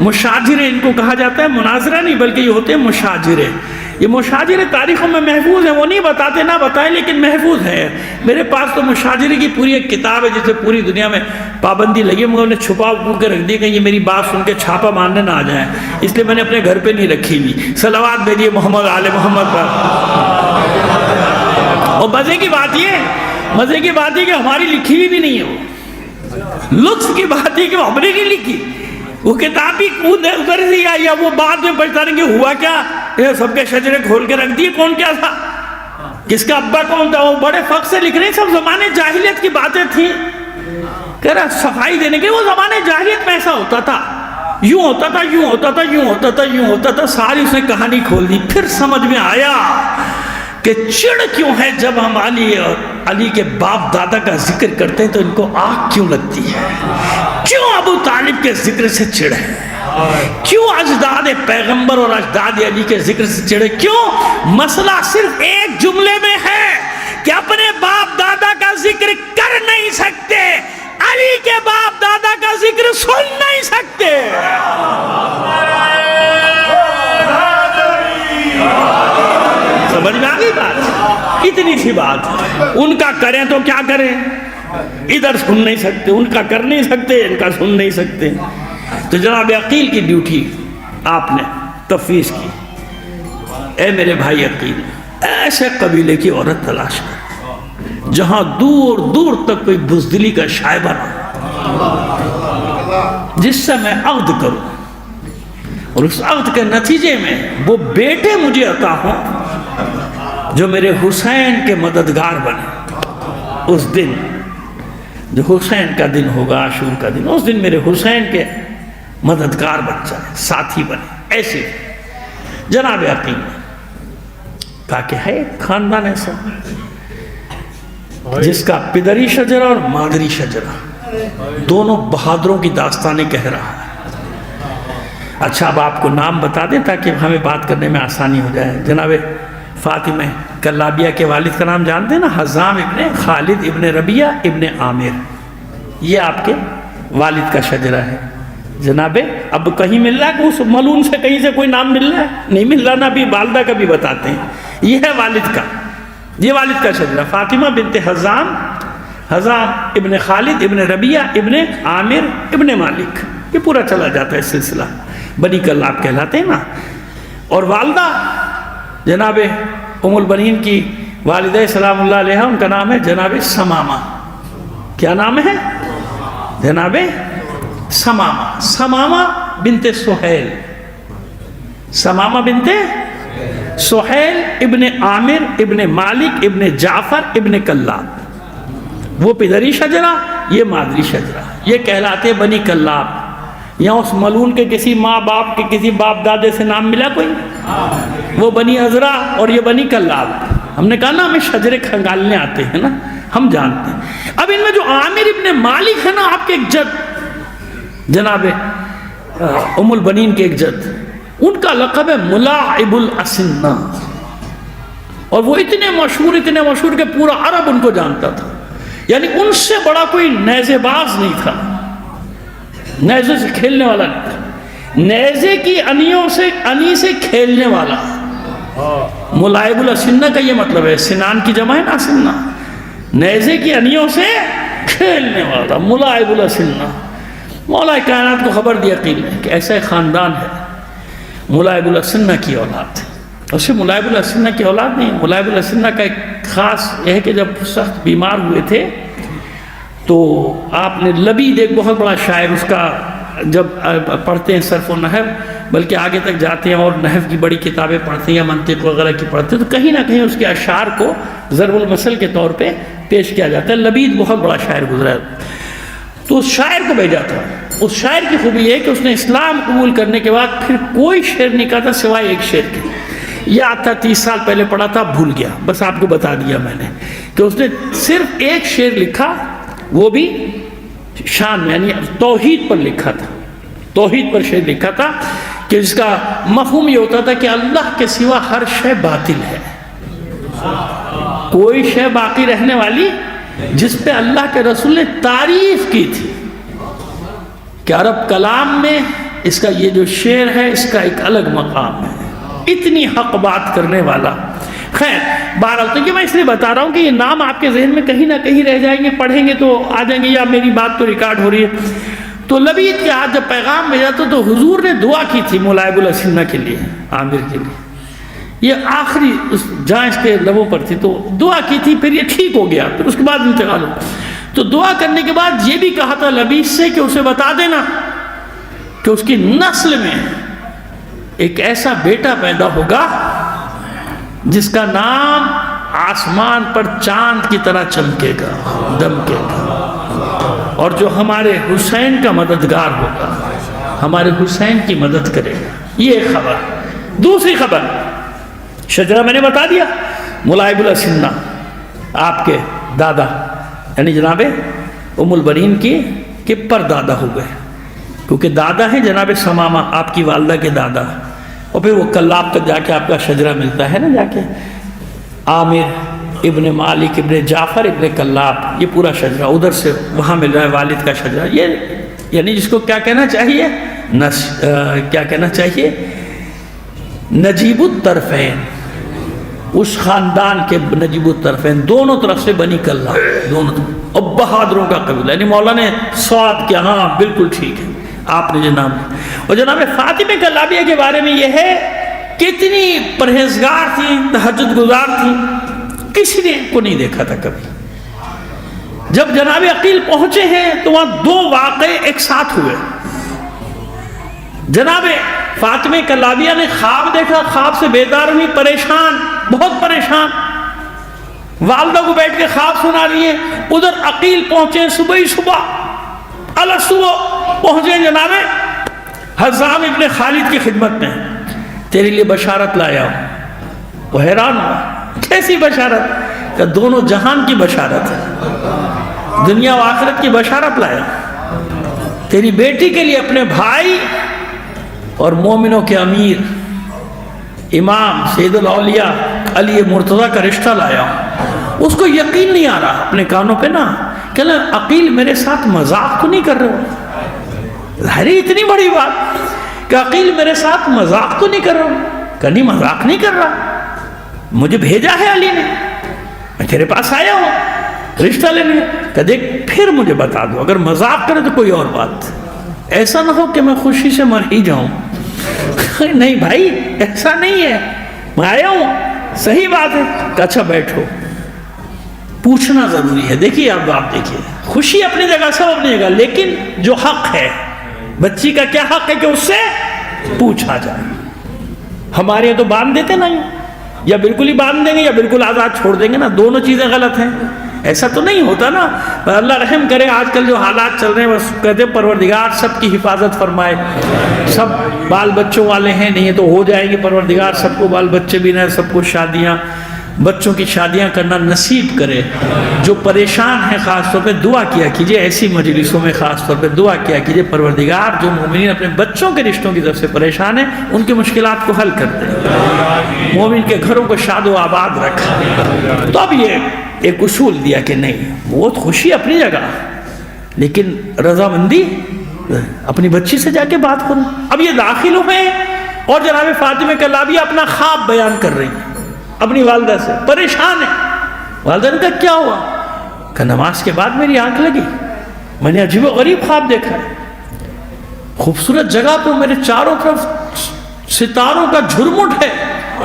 مشاجرے ان کو کہا جاتا ہے، مناظرہ نہیں بلکہ یہ ہوتے ہیں مشاجرے. یہ مشاجرے تاریخوں میں محفوظ ہیں، وہ نہیں بتاتے نہ بتائیں لیکن محفوظ ہے. میرے پاس تو مشاجرے کی پوری ایک کتاب ہے جسے پوری دنیا میں پابندی لگی، مگر نے چھپا کے رکھ دی کہ یہ میری بات سن کے چھاپا مارنے نہ آ جائیں، اس لیے میں نے اپنے گھر پہ نہیں رکھی ہوئی. صلوات بھیجیے محمد آل محمد پر. اور مزے کی بات یہ کہ ہماری لکھی ہوئی بھی نہیں ہے. وہ لطف کی بات ہے کہ وہ ہم نے نہیں لکھی، وہ کتاب بھی ادھر سے آئی، وہ بعد میں پچھتانے کہ ہوا کیا، یہ سب کے شجرے کھول کے رکھ دیے، کون کیا تھا، کس کا ابا کون تھا. وہ بڑے فخر سے لکھ رہے ہیں سب زمانے جاہلیت کی باتیں تھیں. کہہ رہا صفائی دینے کے، وہ زمانے جاہلیت میں ایسا ہوتا تھا، یوں ہوتا تھا، یوں ہوتا تھا، یوں ہوتا تھا، یوں ہوتا تھا. ساری اس نے کہانی کھول دی. پھر سمجھ میں آیا کہ چڑ کیوں ہے جب ہم علی کے باپ دادا کا ذکر کرتے ہیں تو ان کو آگ کیوں لگتی ہے، کیوں ابو طالب کے ذکر سے چڑ ہے، کیوں اجداد پیغمبر اور اجداد علی کے ذکر سے چڑھے. کیوں؟ مسئلہ صرف ایک جملے میں ہے کہ اپنے باپ دادا کا ذکر کر نہیں سکتے، علی کے باپ دادا کا ذکر سن نہیں سکتے. سمجھ میں آ گئی بات؟ اتنی سی بات. ان کا کریں تو کیا کریں، ادھر سن نہیں سکتے، ان کا کر نہیں سکتے، ان کا سن نہیں سکتے. تو جناب عقیل کی ڈیوٹی آپ نے تفویض کی. اے میرے بھائی عقیل، ایسے قبیلے کی عورت تلاش کر جہاں دور دور تک کوئی بزدلی کا شائبہ نہ، جس سے میں عقد کروں اور اس عقد کے نتیجے میں وہ بیٹے مجھے عطا ہوں جو میرے حسین کے مددگار بنے. اس دن جو حسین کا دن ہوگا، عاشور کا دن، اس دن میرے حسین کے مددگار بن جائے، ساتھی بنے. ایسے جناب عقیل نے کہا کہ ہے ایک خاندان ایسا جس کا پدری شجرہ اور مادری شجرہ دونوں بہادروں کی داستانیں کہہ رہا ہے. اچھا اب آپ کو نام بتا دیں تاکہ ہمیں بات کرنے میں آسانی ہو جائے. جناب فاطمہ کلابیہ کے والد کا نام جانتے ہیں نا، حزام ابن خالد ابن ربیہ ابن عامر، یہ آپ کے والد کا شجرہ ہے. جناب اب کہیں مل رہا ہے کہ اس ملون سے کہیں سے کوئی نام مل رہا ہے؟ نہیں مل رہا. نا بھی والدہ کا بھی بتاتے ہیں، یہ ہے والد کا، یہ والد کا شجرہ. فاطمہ بنت حزام ابن خالد ابن ربیہ ابن عامر ابن مالک، یہ پورا چلا جاتا ہے سلسلہ، بنی کلاب کہلاتے ہیں نا. اور والدہ جناب ام البنین کی والدہ سلام اللہ علیہ، ان کا نام ہے جناب سمامہ. کیا نام ہے؟ جناب سمامہ بنت سہیل. سمامہ بنت سہیل ابن عامر ابن مالک ابن جعفر ابن کلاب. وہ پدری شجرہ، یہ مادری شجرہ، یہ کہلاتے بنی کلاب. یہاں اس ملون کے کسی ماں باپ کے کسی باپ دادے سے نام ملا کوئی؟ وہ بنی عذرا اور یہ بنی کلاب. ہم نے کہا نا ہمیں شجرے کھنگالنے آتے ہیں نا، ہم جانتے ہیں. اب ان میں جو عامر ابن مالک ہے نا، آپ کے ایک جد جناب ام البنین کے ایک جد، ان کا لقب ہے ملاعب الاسنہ. اور وہ اتنے مشہور کہ پورا عرب ان کو جانتا تھا. یعنی ان سے بڑا کوئی نیزے باز نہیں تھا، نیزے سے کھیلنے والا نہیں تھا، نیزے کی انی سے کھیلنے والا. ملاعب الاسنہ کا یہ مطلب ہے، سنان کی جمع ہے نا اسنہ، نیزے کی انیوں سے کھیلنے والا ملاعب الاسنہ. مولا کائنات کو خبر دی عقیل نے کہ ایسا ایک خاندان ہے، ملاعب الاسنہ کی اولاد. اسے ملاعب الاسنہ کی اولاد نہیں، ملاعب الاسنہ کا ایک خاص یہ ہے کہ جب سخت بیمار ہوئے تھے تو آپ نے لبید ایک بہت بڑا شاعر، اس کا جب پڑھتے ہیں صرف و نحو، بلکہ آگے تک جاتے ہیں اور نحو کی بڑی کتابیں پڑھتے ہیں یا منطق وغیرہ کی پڑھتے ہیں تو کہیں نہ کہیں اس کے اشعار کو ضرب المثل کے طور پہ پیش کیا جاتا ہے. لبید بہت بڑا شاعر گزرا ہے، تو اس شاعر کو بھیجا تھا. اس شاعر کی خوبی یہ ہے کہ اس نے اسلام قبول کرنے کے بعد پھر کوئی شعر نہیں کہا تھا سوائے ایک شعر کے. یاد تھا 30 سال پہلے پڑھا تھا، بھول گیا، بس آپ کو بتا دیا میں نے کہ اس نے صرف ایک شعر لکھا، وہ بھی شان میں یعنی توحید پر لکھا تھا. توحید پر شعر لکھا تھا کہ جس کا مفہوم یہ ہوتا تھا کہ اللہ کے سوا ہر شے باطل ہے، کوئی شے باقی رہنے والی جس پہ اللہ کے رسول نے تعریف کی تھی کہ عرب کلام میں اس کا یہ جو شعر ہے اس کا ایک الگ مقام ہے، اتنی حق بات کرنے والا۔ خیر بہرحال تو یہ میں اس لیے بتا رہا ہوں کہ یہ نام آپ کے ذہن میں کہیں نہ کہیں رہ جائیں گے، پڑھیں گے تو آ جائیں گے، یا میری بات تو ریکارڈ ہو رہی ہے۔ تو لبید کے ہاتھ جب پیغام بھیجا تو حضور نے دعا کی تھی ملائب السنہ کے لیے، عامر کے لیے، یہ آخری جہاں اس کے لبوں پر تھی، تو دعا کی تھی، پھر یہ ٹھیک ہو گیا، پھر اس کے بعد انتقال ہو۔ تو دعا کرنے کے بعد یہ بھی کہا تھا لبید سے کہ اسے بتا دینا کہ اس کی نسل میں ایک ایسا بیٹا پیدا ہوگا جس کا نام آسمان پر چاند کی طرح چمکے گا، دمکے گا، اور جو ہمارے حسین کا مددگار ہوگا، ہمارے حسین کی مدد کرے گا۔ یہ ایک خبر۔ دوسری خبر، شجرہ میں نے بتا دیا، ملائب السنہ آپ کے دادا یعنی جناب ام البنین کے پردادا ہو گئے، کیونکہ دادا ہیں جناب ثمامہ آپ کی والدہ کے دادا، اور پھر وہ کلاب تک جا کے آپ کا شجرہ ملتا ہے نا، جا کے عامر ابن مالک ابن جعفر ابن کلاب، یہ پورا شجرہ ادھر سے وہاں مل رہا ہے، والد کا شجرہ۔ یہ یعنی جس کو کیا کہنا چاہیے، کیا کہنا چاہیے، نجیب الطرفین، اس خاندان کے نجیب الطرفین، دونوں طرف سے بنی کلاب، دونوں طرف، اور بہادروں کا قبیلہ، یعنی مولا نے سواد کیا، ہاں بالکل ٹھیک ہے آپ نے جو نام لیا۔ اور جناب فاطمہ کلابیہ کے بارے میں یہ ہے کتنی پرہیزگار تھی، تہجد گزار تھی، کسی نے کو نہیں دیکھا تھا کبھی۔ جب جناب عقیل پہنچے ہیں تو وہاں دو واقعے ایک ساتھ ہوئے۔ جناب فاطمہ کلابیہ نے خواب دیکھا، خواب سے بیدار ہوئی، پریشان، بہت پریشان، والدہ کو بیٹھ کے خواب سنا رہی ہے۔ ادھر عقیل پہنچے صبح ہی صبح، صبح پہنچے جناب حزام ابن خالد کی خدمت میں، تیرے لیے بشارت لایا ہوں۔ وہ حیران ہوا، کیسی بشارت؟ کہ دونوں جہان کی بشارت ہے، دنیا و آخرت کی بشارت لایا، تیری بیٹی کے لیے اپنے بھائی اور مومنوں کے امیر امام سید الاولیاء علی مرتضیٰ کا رشتہ لایا ہوں۔ اس کو یقین نہیں آ رہا اپنے کانوں پہ نا، کہ عقیل میرے ساتھ مذاق تو نہیں کر رہے ہو؟ ظاہری اتنی بڑی بات کہ عقیل میرے ساتھ مذاق تو نہیں کر رہا ہوں؟ کہ نہیں مذاق نہیں کر رہا، مجھے بھیجا ہے علی نے، میں تیرے پاس آیا ہوں رشتہ لینے۔ کہ دیکھ پھر مجھے بتا دو، اگر مذاق کرے تو کوئی اور بات، ایسا نہ ہو کہ میں خوشی سے مر ہی جاؤں۔ نہیں بھائی ایسا نہیں ہے، میں آیا ہوں، صحیح بات ہے۔ کہ اچھا بیٹھو، پوچھنا ضروری ہے۔ دیکھیے اب آپ دیکھیے، خوشی اپنی جگہ، سب اپنی جگہ، لیکن جو حق ہے بچی کا، کیا حق ہے کہ اس سے پوچھا جائے۔ ہمارے یہاں تو باندھ دیتے نہیں، یا بالکل ہی باندھ دیں گے یا بالکل آزاد چھوڑ دیں گے نا، دونوں چیزیں غلط ہیں، ایسا تو نہیں ہوتا نا۔ اللہ رحم کرے، آج کل جو حالات چل رہے ہیں بس کہتے پروردگار سب کی حفاظت فرمائے، سب بال بچوں والے ہیں، نہیں تو ہو جائیں گے، پروردگار سب کو بال بچے بھی نہ، سب کو شادیاں، بچوں کی شادیاں کرنا نصیب کرے۔ جو پریشان ہیں خاص طور پہ دعا کیا کیجئے، ایسی مجلسوں میں خاص طور پہ دعا کیا کیجئے، پروردگار جو مومنین اپنے بچوں کے رشتوں کی طرف سے پریشان ہیں ان کی مشکلات کو حل کر دے، مومن کے گھروں کو شاد و آباد رکھا۔ تو اب یہ ایک اصول دیا کہ نہیں، بہت خوشی اپنی جگہ، لیکن رضامندی اپنی بچی سے جا کے بات کروں۔ اب یہ داخل ہوئے اور جناب فاطمہ کلابیہ اپنا خواب بیان کر رہی ہیں اپنی والدہ سے، پریشان ہے۔ والدہ نے کہا کیا ہوا؟ کہ نماز کے بعد میری آنکھ لگی، میں نے عجیب و غریب خواب دیکھا ہے، خوبصورت جگہ پہ میرے چاروں طرف ستاروں کا جھرمٹ ہے،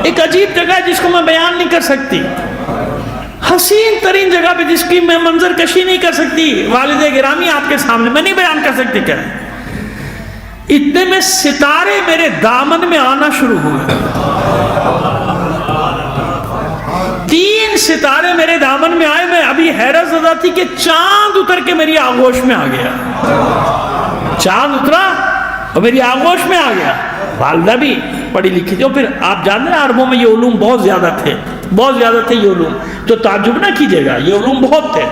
ایک عجیب جگہ ہے جس کو میں بیان نہیں کر سکتی، حسین ترین جگہ پہ جس کی میں منظر کشی نہیں کر سکتی، والد گرامی آپ کے سامنے میں نہیں بیان کر سکتی۔ کیا ہے؟ اتنے میں ستارے میرے دامن میں آنا شروع ہوئے، 3 ستارے میرے دامن میں آئے، میں ابھی حیرت زدہ تھی کہ چاند اتر کے میری آغوش میں آ گیا، چاند اترا اور میری آغوش میں آ گیا۔ والدہ بھی پڑھی لکھی تھی، اور پھر آپ جانتے ہیں عربوں میں یہ علوم بہت زیادہ تھے یہ علوم، تو تعجب نہ کیجیے گا، یہ علوم بہت تھے۔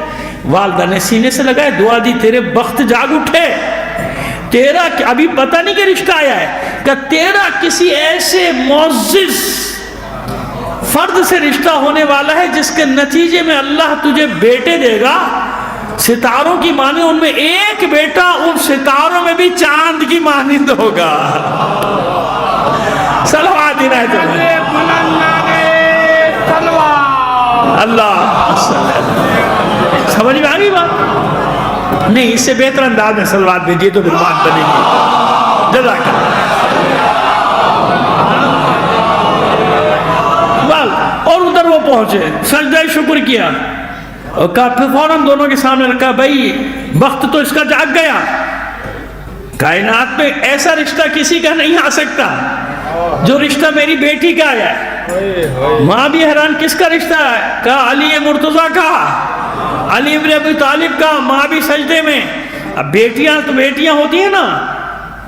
والدہ نے سینے سے لگائے، دعا دی، تیرے بخت جاگ اٹھے، تیرا ابھی پتہ نہیں کہ رشتہ آیا ہے، کہ تیرا کسی ایسے معزز فرد سے رشتہ ہونے والا ہے جس کے نتیجے میں اللہ تجھے بیٹے دے گا ستاروں کی مانند ان میں ایک بیٹا ان ستاروں میں بھی چاند کی مانند ہوگا. صلوات عنایت اللہ. سمجھ میں آ گئی بات؟ نہیں، اس سے بہتر انداز میں صلوات بھیجیے تو پھر بات بنے گی. جزاک اللہ. اور ادھر وہ پہنچے، سجدہ شکر کیا اور کہا، پھر فوراً دونوں کے سامنے رکھا، بھائی وقت تو اس کا جاگ گیا، کائنات میں ایسا رشتہ کسی کا نہیں آ سکتا جو رشتہ میری بیٹی کا آیا ہے. ماں بھی حیران، کس کا رشتہ ہے؟ کہا علی مرتضیٰ کا، علی ابن ابی طالب کا. ماں بھی سجدے میں. اب بیٹیاں تو بیٹیاں ہوتی ہیں نا،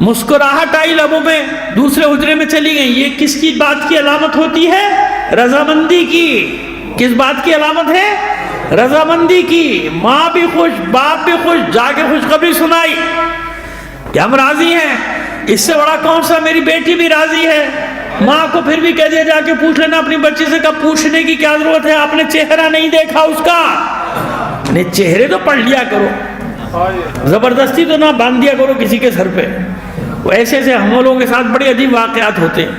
مسکراہٹ آئی لبوں میں، دوسرے حجرے میں چلی گئیں. یہ کس کی بات کی علامت ہوتی ہے؟ رضامندی کی. کس بات کی علامت ہے؟ رضامندی کی. ماں بھی خوش، باپ بھی خوش، جا کے خوشخبری سنائی کہ ہم راضی ہیں. اس سے بڑا کون سا؟ میری بیٹی بھی راضی ہے. ماں کو پھر بھی کہہ دیا، جا کے پوچھ لینا اپنی بچی سے. کہا پوچھنے کی کیا ضرورت ہے، آپ نے چہرہ نہیں دیکھا اس کا. نہیں، چہرے تو پڑھ لیا کرو، زبردستی تو نہ باندھ دیا کرو کسی کے سر پہ. وہ ایسے ایسے ہم لوگوں کے ساتھ بڑے عجیب واقعات ہوتے ہیں.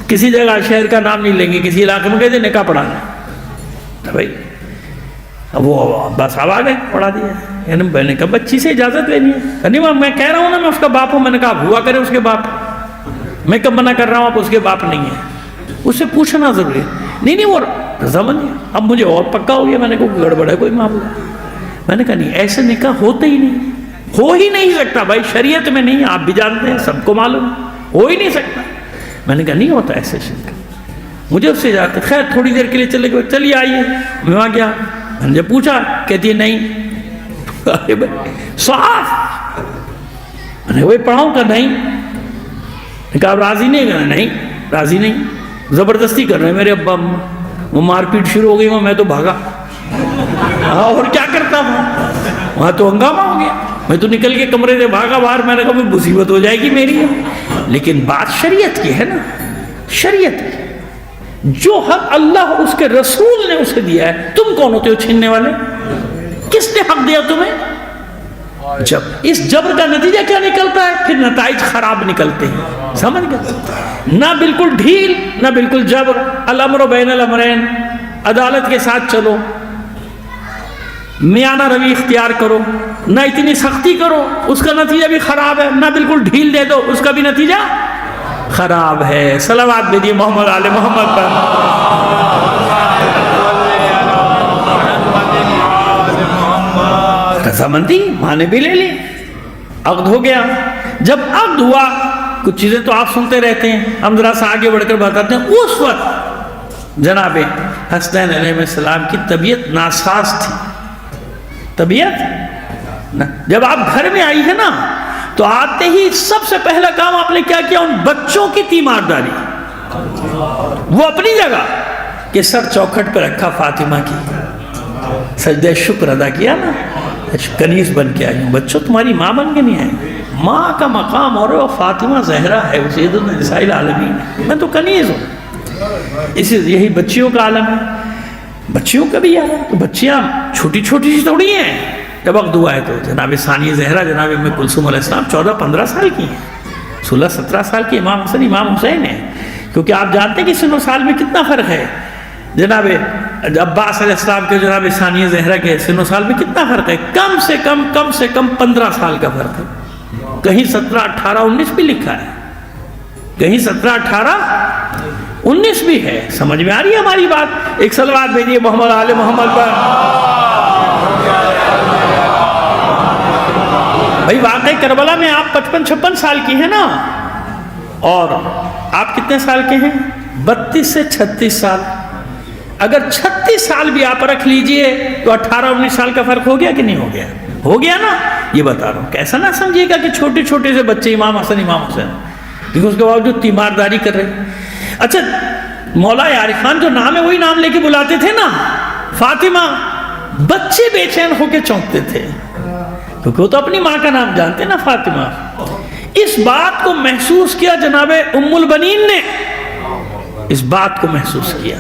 کسی جگہ شہر کا نام نہیں لیں گے، کسی علاقے میں کہتے نکاح پڑھانا بھائی، وہ بس اب آ گئے پڑھا دیا. یعنی میں نے کہا بچی سے اجازت لینی ہے. نہیں میں کہہ رہا ہوں نا میں اس کا باپ ہوں. میں نے کہا ہوا کرے اس کے باپ. میں کب منع کر رہا ہوں آپ اس کے باپ نہیں ہیں. اس سے پوچھنا ضروری ہے. نہیں وہ رضامندی. اب مجھے اور پکا ہو گیا، میں نے کہا گڑبڑ ہے کوئی معاملہ. میں نے کہا نہیں، ایسے نکاح ہوتے ہی نہیں، ہو ہی نہیں سکتا بھائی، شریعت میں نہیں. آپ بھی جانتے ہیں، سب کو معلوم ہے، ہو ہی نہیں سکتا. میں نے کہا نہیں ہوتا ایسے شرک. مجھے اس سے جاتے. خیر تھوڑی دیر کے لیے چلے گئے، چلیے آئیے. میں وہاں گیا، میں نے جب پوچھا، کہتی ہے نہیں. صاف. میں نے وہی پڑھاؤں. کا نہیں. نے کہا آپ راضی نہیں کرنا؟ نہیں راضی نہیں. زبردستی کر رہے ہیں میرے ابا. وہ مار پیٹ شروع ہو گئی. میں تو بھاگا. اور کیا کرتا تھا، وہاں تو ہنگامہ ہو گیا. میں تو نکل کے کمرے سے بھاگا باہر. میں نے کہا مصیبت ہو جائے گی میری. لیکن بات شریعت کی ہے نا، شریعت کی. جو حق اللہ اس کے رسول نے اسے دیا ہے، تم کون ہوتے ہو چھیننے والے؟ کس نے حق دیا تمہیں؟ جب اس جبر کا نتیجہ کیا نکلتا ہے؟ پھر نتائج خراب نکلتے ہیں. سمجھ گئے؟ نہ بالکل ڈھیل نہ بالکل جبر. الامر بین الامرین. عدالت کے ساتھ چلو، میانہ روی اختیار کرو. نہ اتنی سختی کرو، اس کا نتیجہ بھی خراب ہے. نہ بالکل ڈھیل دے دو، اس کا بھی نتیجہ خراب ہے. صلوات بھیجیے محمد آل محمد پر. رضامندی ماں نے بھی لے لی. عقد ہو گیا. جب عقد ہوا، کچھ چیزیں تو آپ سنتے رہتے ہیں، ہم ذرا سا آگے بڑھ کر بتاتے ہیں. اس وقت جناب حسنین علیہ السلام کی طبیعت ناساز تھی. طبیعت جب آپ گھر میں آئی ہے نا، تو آتے ہی سب سے پہلا کام آپ نے کیا کیا؟ ان بچوں کی تیمارداری. وہ اپنی جگہ کہ سر چوکھٹ پہ رکھا فاطمہ کی، سجدہ شکر ادا کیا نا. کنیز بن کے آئی ہوں. بچوں تمہاری ماں بن کے نہیں آئی. ماں کا مقام اور وہ فاطمہ زہرا ہے، وہ سید النساء العالمین. میں تو کنیز ہوں. یہی بچیوں کا عالم ہے. بچیوں کا بھی عالم. تو بچیاں چھوٹی چھوٹی سی تھوڑی ہیں. جب وقت ہوا ہے تو جناب ثانیہ زہرا جناب ام کلثوم علیہ السلام 14-15 سال کی ہیں، 16-17 سال کی امام حسن امام حسین ہیں. کیونکہ آپ جانتے ہیں کہ سن و سال میں کتنا فرق ہے. جناب عباس علیہ السلام کے جناب ثانیہ زہرا کے سن و سال میں کتنا فرق ہے؟ کم سے کم 15 سال کا فرق ہے. کہیں 17, 18, 19 بھی لکھا ہے، کہیں 17, 18, 19 بھی ہے. سمجھ میں آ رہی ہے ہماری بات؟ ایک صلوات بھیجیے محمد آل محمد پر. بھائی واقعی کربلا میں آپ 55-56 سال کی ہیں نا، اور آپ کتنے سال کے ہیں؟ 32 سے 36 سال. اگر 36 سال بھی آپ رکھ لیجئے تو 18-19 سال کا فرق ہو گیا کہ نہیں ہو گیا؟ ہو گیا نا. یہ بتا رہا ہوں کہ ایسا نہ سمجھیے گا کہ چھوٹے چھوٹے سے بچے امام حسن امام حسین، کیونکہ اس کے باوجود تیمارداری کر رہے. اچھا مولا عارفان جو نام ہے وہی نام لے کے بلاتے تھے نا. فاطمہ، بچے بے چین ہو کے چونکتے تھے کیونکہ وہ تو اپنی ماں کا نام جانتے نا، فاطمہ. اس بات کو محسوس کیا جناب ام البنین نے، اس بات کو محسوس کیا.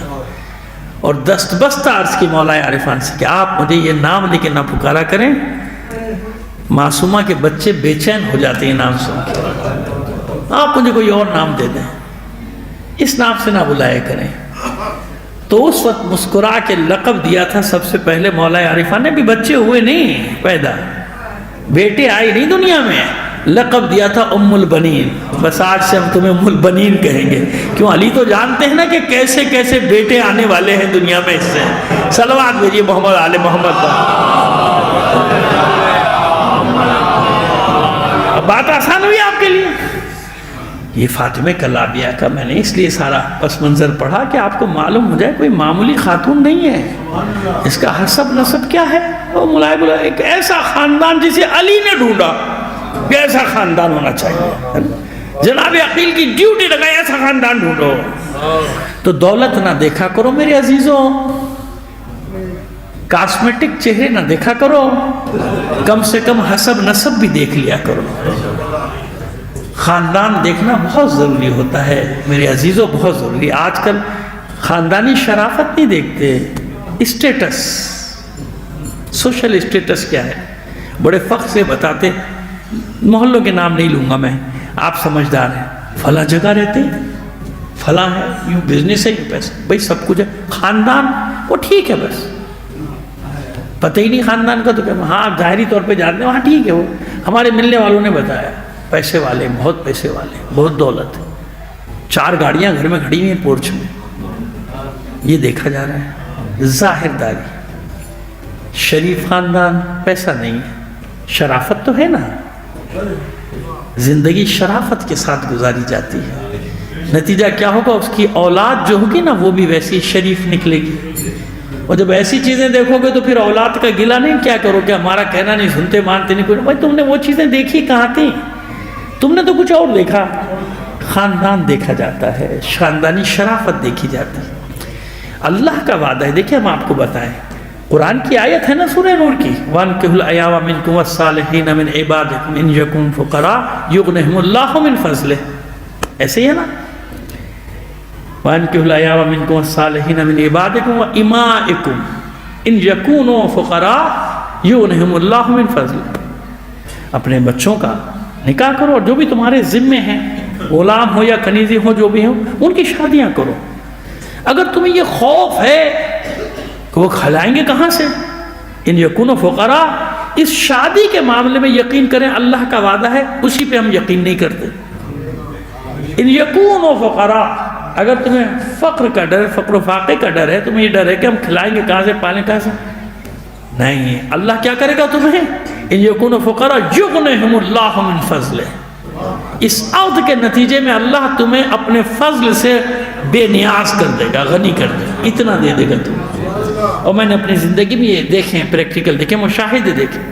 اور دستبستہ عرض کی مولا عارفان سے کہ آپ مجھے یہ نام لے کے نہ پکارا کریں، معصومہ کے بچے بے چین ہو جاتے ہیں نام سن کے، آپ مجھے کوئی اور نام دے دیں، اس نام سے نہ بلایا کریں۔ تو اس وقت مسکرا کے لقب دیا تھا سب سے پہلے مولا عارفان نے، بھی بچے ہوئے نہیں پیدا، بیٹے آئے نہیں دنیا میں، لقب دیا تھا ام البنین۔ بس آج سے ہم تمہیں ام البنین کہیں گے، کیوں علی تو جانتے ہیں نا کہ کیسے کیسے بیٹے آنے والے ہیں دنیا میں اس سے۔ صلوات بھیجیے محمد آل محمد پر۔ اب بات آسان ہوئی آپ کے لیے۔ یہ فاطمہ کلابیہ کا میں نے اس لیے سارا پس منظر پڑھا کہ آپ کو معلوم ہو جائے کوئی معمولی خاتون نہیں ہے، اس کا حسب نسب کیا ہے، وہ ملائب ایک ایسا خاندان جسے علی نے ڈھونڈا، ایسا خاندان ہونا چاہیے، جناب عقیل کی ڈیوٹی لگائی ایسا خاندان ڈھونڈو۔ تو دولت نہ دیکھا کرو میرے عزیزوں، کاسمیٹک چہرے نہ دیکھا کرو، کم سے کم حسب نسب بھی دیکھ لیا کرو۔ خاندان دیکھنا بہت ضروری ہوتا ہے میرے عزیزوں، بہت ضروری۔ آج کل خاندانی شرافت نہیں دیکھتے، اسٹیٹس، سوشل اسٹیٹس کیا ہے، بڑے فخر سے بتاتے، محلوں کے نام نہیں لوں گا میں، آپ سمجھدار ہیں، فلاں جگہ رہتے، فلاں ہے، یوں بزنس ہے، یوں پیسہ، بھئی سب کچھ ہے، خاندان وہ ٹھیک ہے، بس پتہ ہی نہیں خاندان کا تو کہ ہاں ظاہری طور پہ جانتے ہیں، وہاں ٹھیک ہے، وہ ہمارے ملنے والوں نے بتایا، پیسے والے، بہت پیسے والے، بہت دولت، 4 گاڑیاں گھر میں کھڑی ہوئی ہیں پورچ میں، یہ دیکھا جا رہا ہے، ظاہر داری۔ شریف خاندان پیسہ نہیں ہے، شرافت تو ہے نا، زندگی شرافت کے ساتھ گزاری جاتی ہے، نتیجہ کیا ہوگا، اس کی اولاد جو ہوگی نا وہ بھی ویسی شریف نکلے گی۔ اور جب ایسی چیزیں دیکھو گے تو پھر اولاد کا گلہ نہیں کیا کرو کہ ہمارا کہنا نہیں سنتے، مانتے نہیں، کوئی بھائی تم نے وہ چیزیں دیکھی کہاں تھی، تم نے تو کچھ اور دیکھا۔ خاندان دیکھا جاتا ہے، خاندانی شرافت دیکھی جاتی ہے۔ اللہ کا وعدہ ہے، دیکھیں ہم آپ کو بتائیں، قرآن کی آیت ہے نا سورہ نور کی، وَانْكِحُوا الْأَيَامَ مِنْكُمْ وَالصَّالِحِينَ مِنْ عِبَادِكُمْ إِنْ يَكُونُوا فُقَرَاءَ يُغْنِهِمُ اللَّهُ مِنْ فَضْلِهِ، ایسے ہی ہے نا، وَانْكِحُوا الْأَيَامَ مِنْكُمْ وَالصَّالِحِينَ مِنْ عِبَادِكُمْ وَإِمَائِكُمْ إِنْ يَكُونُوا فُقَرَاءَ يُغْنِهِمُ اللَّهُ مِنْ فَضْلِهِ، اپنے بچوں کا نکاح کرو، اور جو بھی تمہارے ذمے ہیں، غلام ہو یا کنیزی ہو، جو بھی ہو، ان کی شادیاں کرو۔ اگر تمہیں یہ خوف ہے کہ وہ کھلائیں گے کہاں سے، ان یکونوا فقراء، اس شادی کے معاملے میں یقین کریں اللہ کا وعدہ ہے، اسی پہ ہم یقین نہیں کرتے۔ ان یکونوا فقراء، اگر تمہیں فقر کا ڈر، فقر و فاقے کا ڈر ہے، تمہیں یہ ڈر ہے کہ ہم کھلائیں گے کہاں سے، پالیں کہاں سے، نہیں، اللہ کیا کرے گا تمہیں، ان یکونوا فقراء یغنہم اللہ من فضلہ، اس عہد کے نتیجے میں اللہ تمہیں اپنے فضل سے بے نیاز کر دے گا، غنی کر دے گا، اتنا دے دے گا تمہیں۔ اور میں نے اپنی زندگی میں یہ دیکھیں، پریکٹیکل دیکھیں، مشاہدے دیکھیں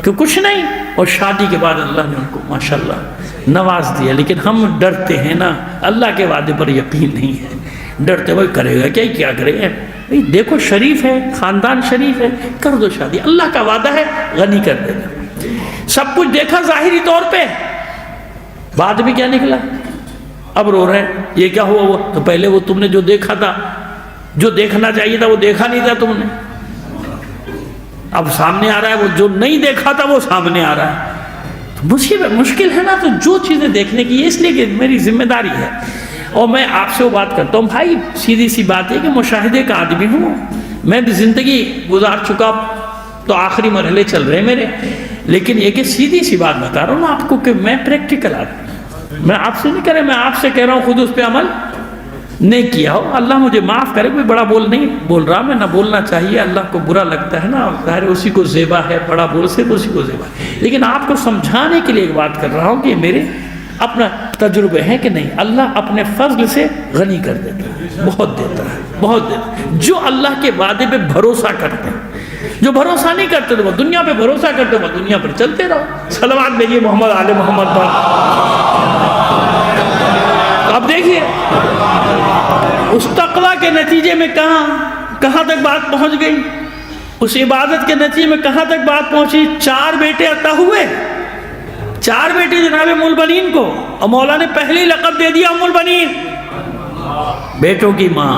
کہ کچھ نہیں، اور شادی کے بعد اللہ نے ان کو ماشاءاللہ نواز دیا، لیکن ہم ڈرتے ہیں نا، اللہ کے وعدے پر یقین نہیں ہے، ڈرتے ہوئے کرے گا کیا کرے گا، دیکھو شریف ہے، خاندان شریف ہے، کر دو شادی، اللہ کا وعدہ ہے غنی کر دے گا۔ سب کچھ دیکھا ظاہری طور پہ، بعد میں کیا نکلا، اب رو رہے ہیں، یہ کیا ہوا، وہ تو پہلے وہ تم نے جو دیکھا تھا، جو دیکھنا چاہیے تھا وہ دیکھا نہیں تھا تم نے، اب سامنے آ رہا ہے، وہ جو نہیں دیکھا تھا وہ سامنے آ رہا ہے، تو مشکل ہے نا، تو جو چیزیں دیکھنے کی، اس لیے کہ میری ذمہ داری ہے، اور میں آپ سے وہ بات کرتا ہوں بھائی، سیدھی سی بات ہے کہ مشاہدے کا آدمی ہوں، میں بھی زندگی گزار چکا، تو آخری مرحلے چل رہے میرے، لیکن یہ کہ سیدھی سی بات بتا رہا ہوں نا آپ کو کہ میں پریکٹیکل آدمی، میں آپ سے نہیں کہہ رہا، میں آپ سے کہہ رہا ہوں خود اس پہ عمل نہیں کیا ہو، اللہ مجھے معاف کرے، کوئی بڑا بول نہیں بول رہا میں، نہ بولنا چاہیے، اللہ کو برا لگتا ہے نا، ظاہر اسی کو زیبا ہے، بڑا بول سے اسی کو زیبا ہے، لیکن آپ کو سمجھانے کے لیے ایک بات کر رہا ہوں کہ میرے اپنا تجربے ہیں کہ نہیں، اللہ اپنے فضل سے غنی کر دیتا ہے، بہت دیتا ہے، بہت دیتا ہے، جو اللہ کے وعدے پہ بھروسہ کرتے ہیں، جو بھروسہ نہیں کرتے تو وہ دنیا پہ بھروسہ کرتے، وہ دنیا پر چلتے رہو۔ صلوات بھیجیے محمد آل محمد پر۔ اب دیکھیے اس تقویٰ کے نتیجے میں کہاں تک بات پہنچ گئی، اس عبادت کے نتیجے میں کہاں تک بات پہنچی، 4 بیٹے عطا ہوئے، 4 بیٹے جناب ام البنین کو، اور مولا نے پہلی لقب دے دیا ام البنین، بیٹوں کی ماں۔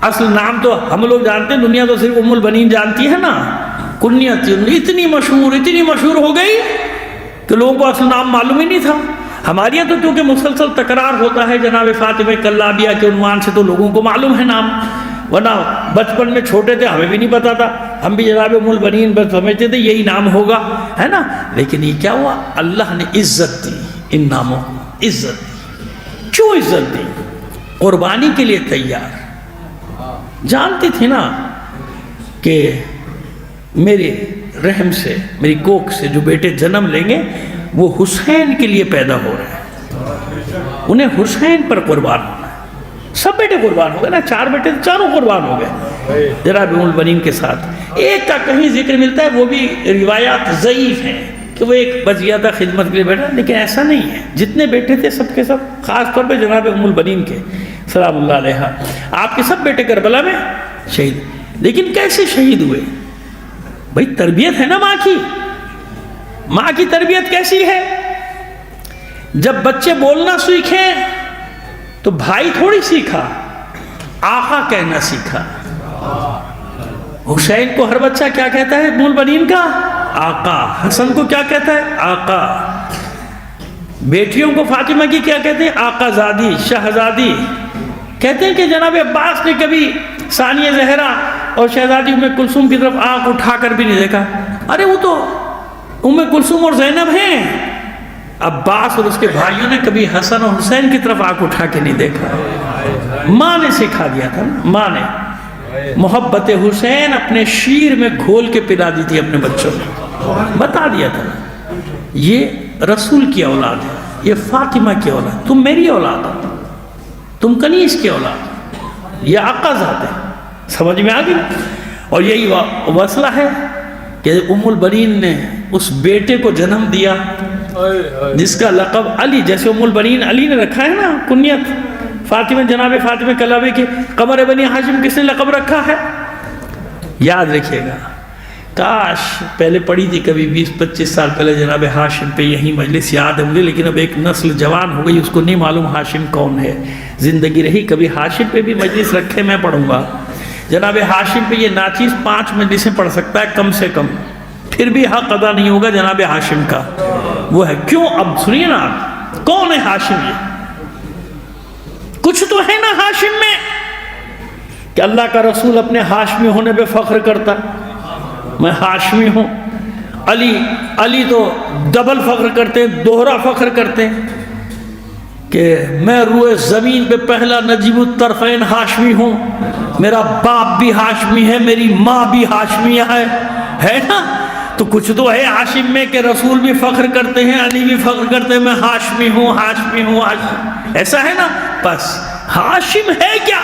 اصل نام تو ہم لوگ جانتے ہیں، دنیا تو صرف ام البنین جانتی ہے نا، کنیت اتنی مشہور ہو گئی کہ لوگوں کو اصل نام معلوم ہی نہیں تھا. ہمارے یہاں تو کیونکہ مسلسل تکرار ہوتا ہے جناب فاطمہ کلابیہ کے عنوان سے تو لوگوں کو معلوم ہے نام، ورنہ بچپن میں چھوٹے تھے ہمیں بھی نہیں پتا تھا، ہم بھی جناب ام البنین بس سمجھتے تھے یہی نام ہوگا، ہے نا. لیکن یہ کیا ہوا، اللہ نے عزت دی ان ناموں کو، عزت دی. کیوں عزت دی؟ قربانی کے لیے تیار. جانتے تھے نا کہ میرے رحم سے، میری کوکھ سے جو بیٹے جنم لیں گے وہ حسین کے لیے پیدا ہو رہے ہیں، انہیں حسین پر قربان ہونا ہے. سب بیٹے قربان ہو گئے نا، 4 بیٹے چاروں قربان ہو گئے جناب ام البنین کے ساتھ. ایک کا کہیں ذکر ملتا ہے، وہ بھی روایات ضعیف ہیں کہ وہ ایک بچ گیا تھا خدمت کے لیے بیٹا، لیکن ایسا نہیں ہے. جتنے بیٹے تھے سب کے سب، خاص طور پہ جناب ام البنین کے سلام اللہ علیہ، آپ کے سب بیٹے کربلا میں شہید. لیکن کیسے شہید ہوئے؟ بھائی تربیت ہے نا ماں کی. ماں کی تربیت کیسی ہے؟ جب بچے بولنا سیکھیں تو بھائی تھوڑی سیکھا، آقا کہنا سیکھا. حسین کو ہر بچہ کیا کہتا ہے ام البنین کا؟ آقا. حسن کو کیا کہتا ہے؟ آقا. بیٹیوں کو فاطمہ کی کیا کہتے ہیں؟ آقا زادی، شہزادی. کہتے ہیں کہ جناب عباس نے کبھی ثانیہ زہرا اور شہزادی ام کلثوم کی طرف آنکھ اٹھا کر بھی نہیں دیکھا. ارے وہ تو ام کلثوم اور زینب ہیں. عباس اور اس کے بھائیوں نے کبھی حسن اور حسین کی طرف آنکھ اٹھا کے نہیں دیکھا. ماں نے سکھا دیا تھا نا، ماں نے محبت حسین اپنے شیر میں گھول کے پلا دی تھی اپنے بچوں کو، بتا دیا تھا یہ رسول کی اولاد ہے، یہ فاطمہ کی اولاد، تم میری اولاد ہو، تم کنیز کی اولاد، یہ آقا ذات ہے. سمجھ میں آ گئی. اور یہی مسئلہ ہے کہ ام البنین نے اس بیٹے کو جنم دیا جس کا لقب علی، جیسے ام البنین علی نے رکھا ہے نا کنیت، فاطمہ جناب فاطمہ کلابی کی قمر بنی ہاشم کس نے لقب رکھا ہے؟ یاد رکھیے گا. کاش پہلے پڑھی تھی کبھی 20-25 سال پہلے جناب ہاشم پہ یہی مجلس یاد ہے مجھے، لیکن اب ایک نسل جوان ہو گئی اس کو نہیں معلوم ہاشم کون ہے. زندگی رہی کبھی ہاشم پہ بھی مجلس رکھے میں پڑھوں گا. جناب ہاشم پہ یہ ناچیز 5 مجلسیں پڑھ سکتا ہے کم سے کم، پھر بھی حق ادا نہیں ہوگا جناب ہاشم کا. وہ ہے کیوں؟ اب سنیے نا آپ، کون ہے ہاشم؟ یہ کچھ تو ہے نا ہاشم میں کہ اللہ کا رسول اپنے ہاشمی ہونے پہ فخر کرتا، میں ہاشمی ہوں. علی تو ڈبل فخر کرتے ہیں، دوہرا فخر کرتے ہیں کہ میں روئے زمین پہ پہلا نجیب الطرفین ہاشمی ہوں، میرا باپ بھی ہاشمی ہے، میری ماں بھی ہاشمیہ ہے نا. تو کچھ تو ہے ہاشم میں کہ رسول بھی فخر کرتے ہیں، علی بھی فخر کرتے ہیں، میں ہاشمی ہوں، ہاشمی ہوں، ہاشمی. ایسا ہے نا. بس ہاشم ہے کیا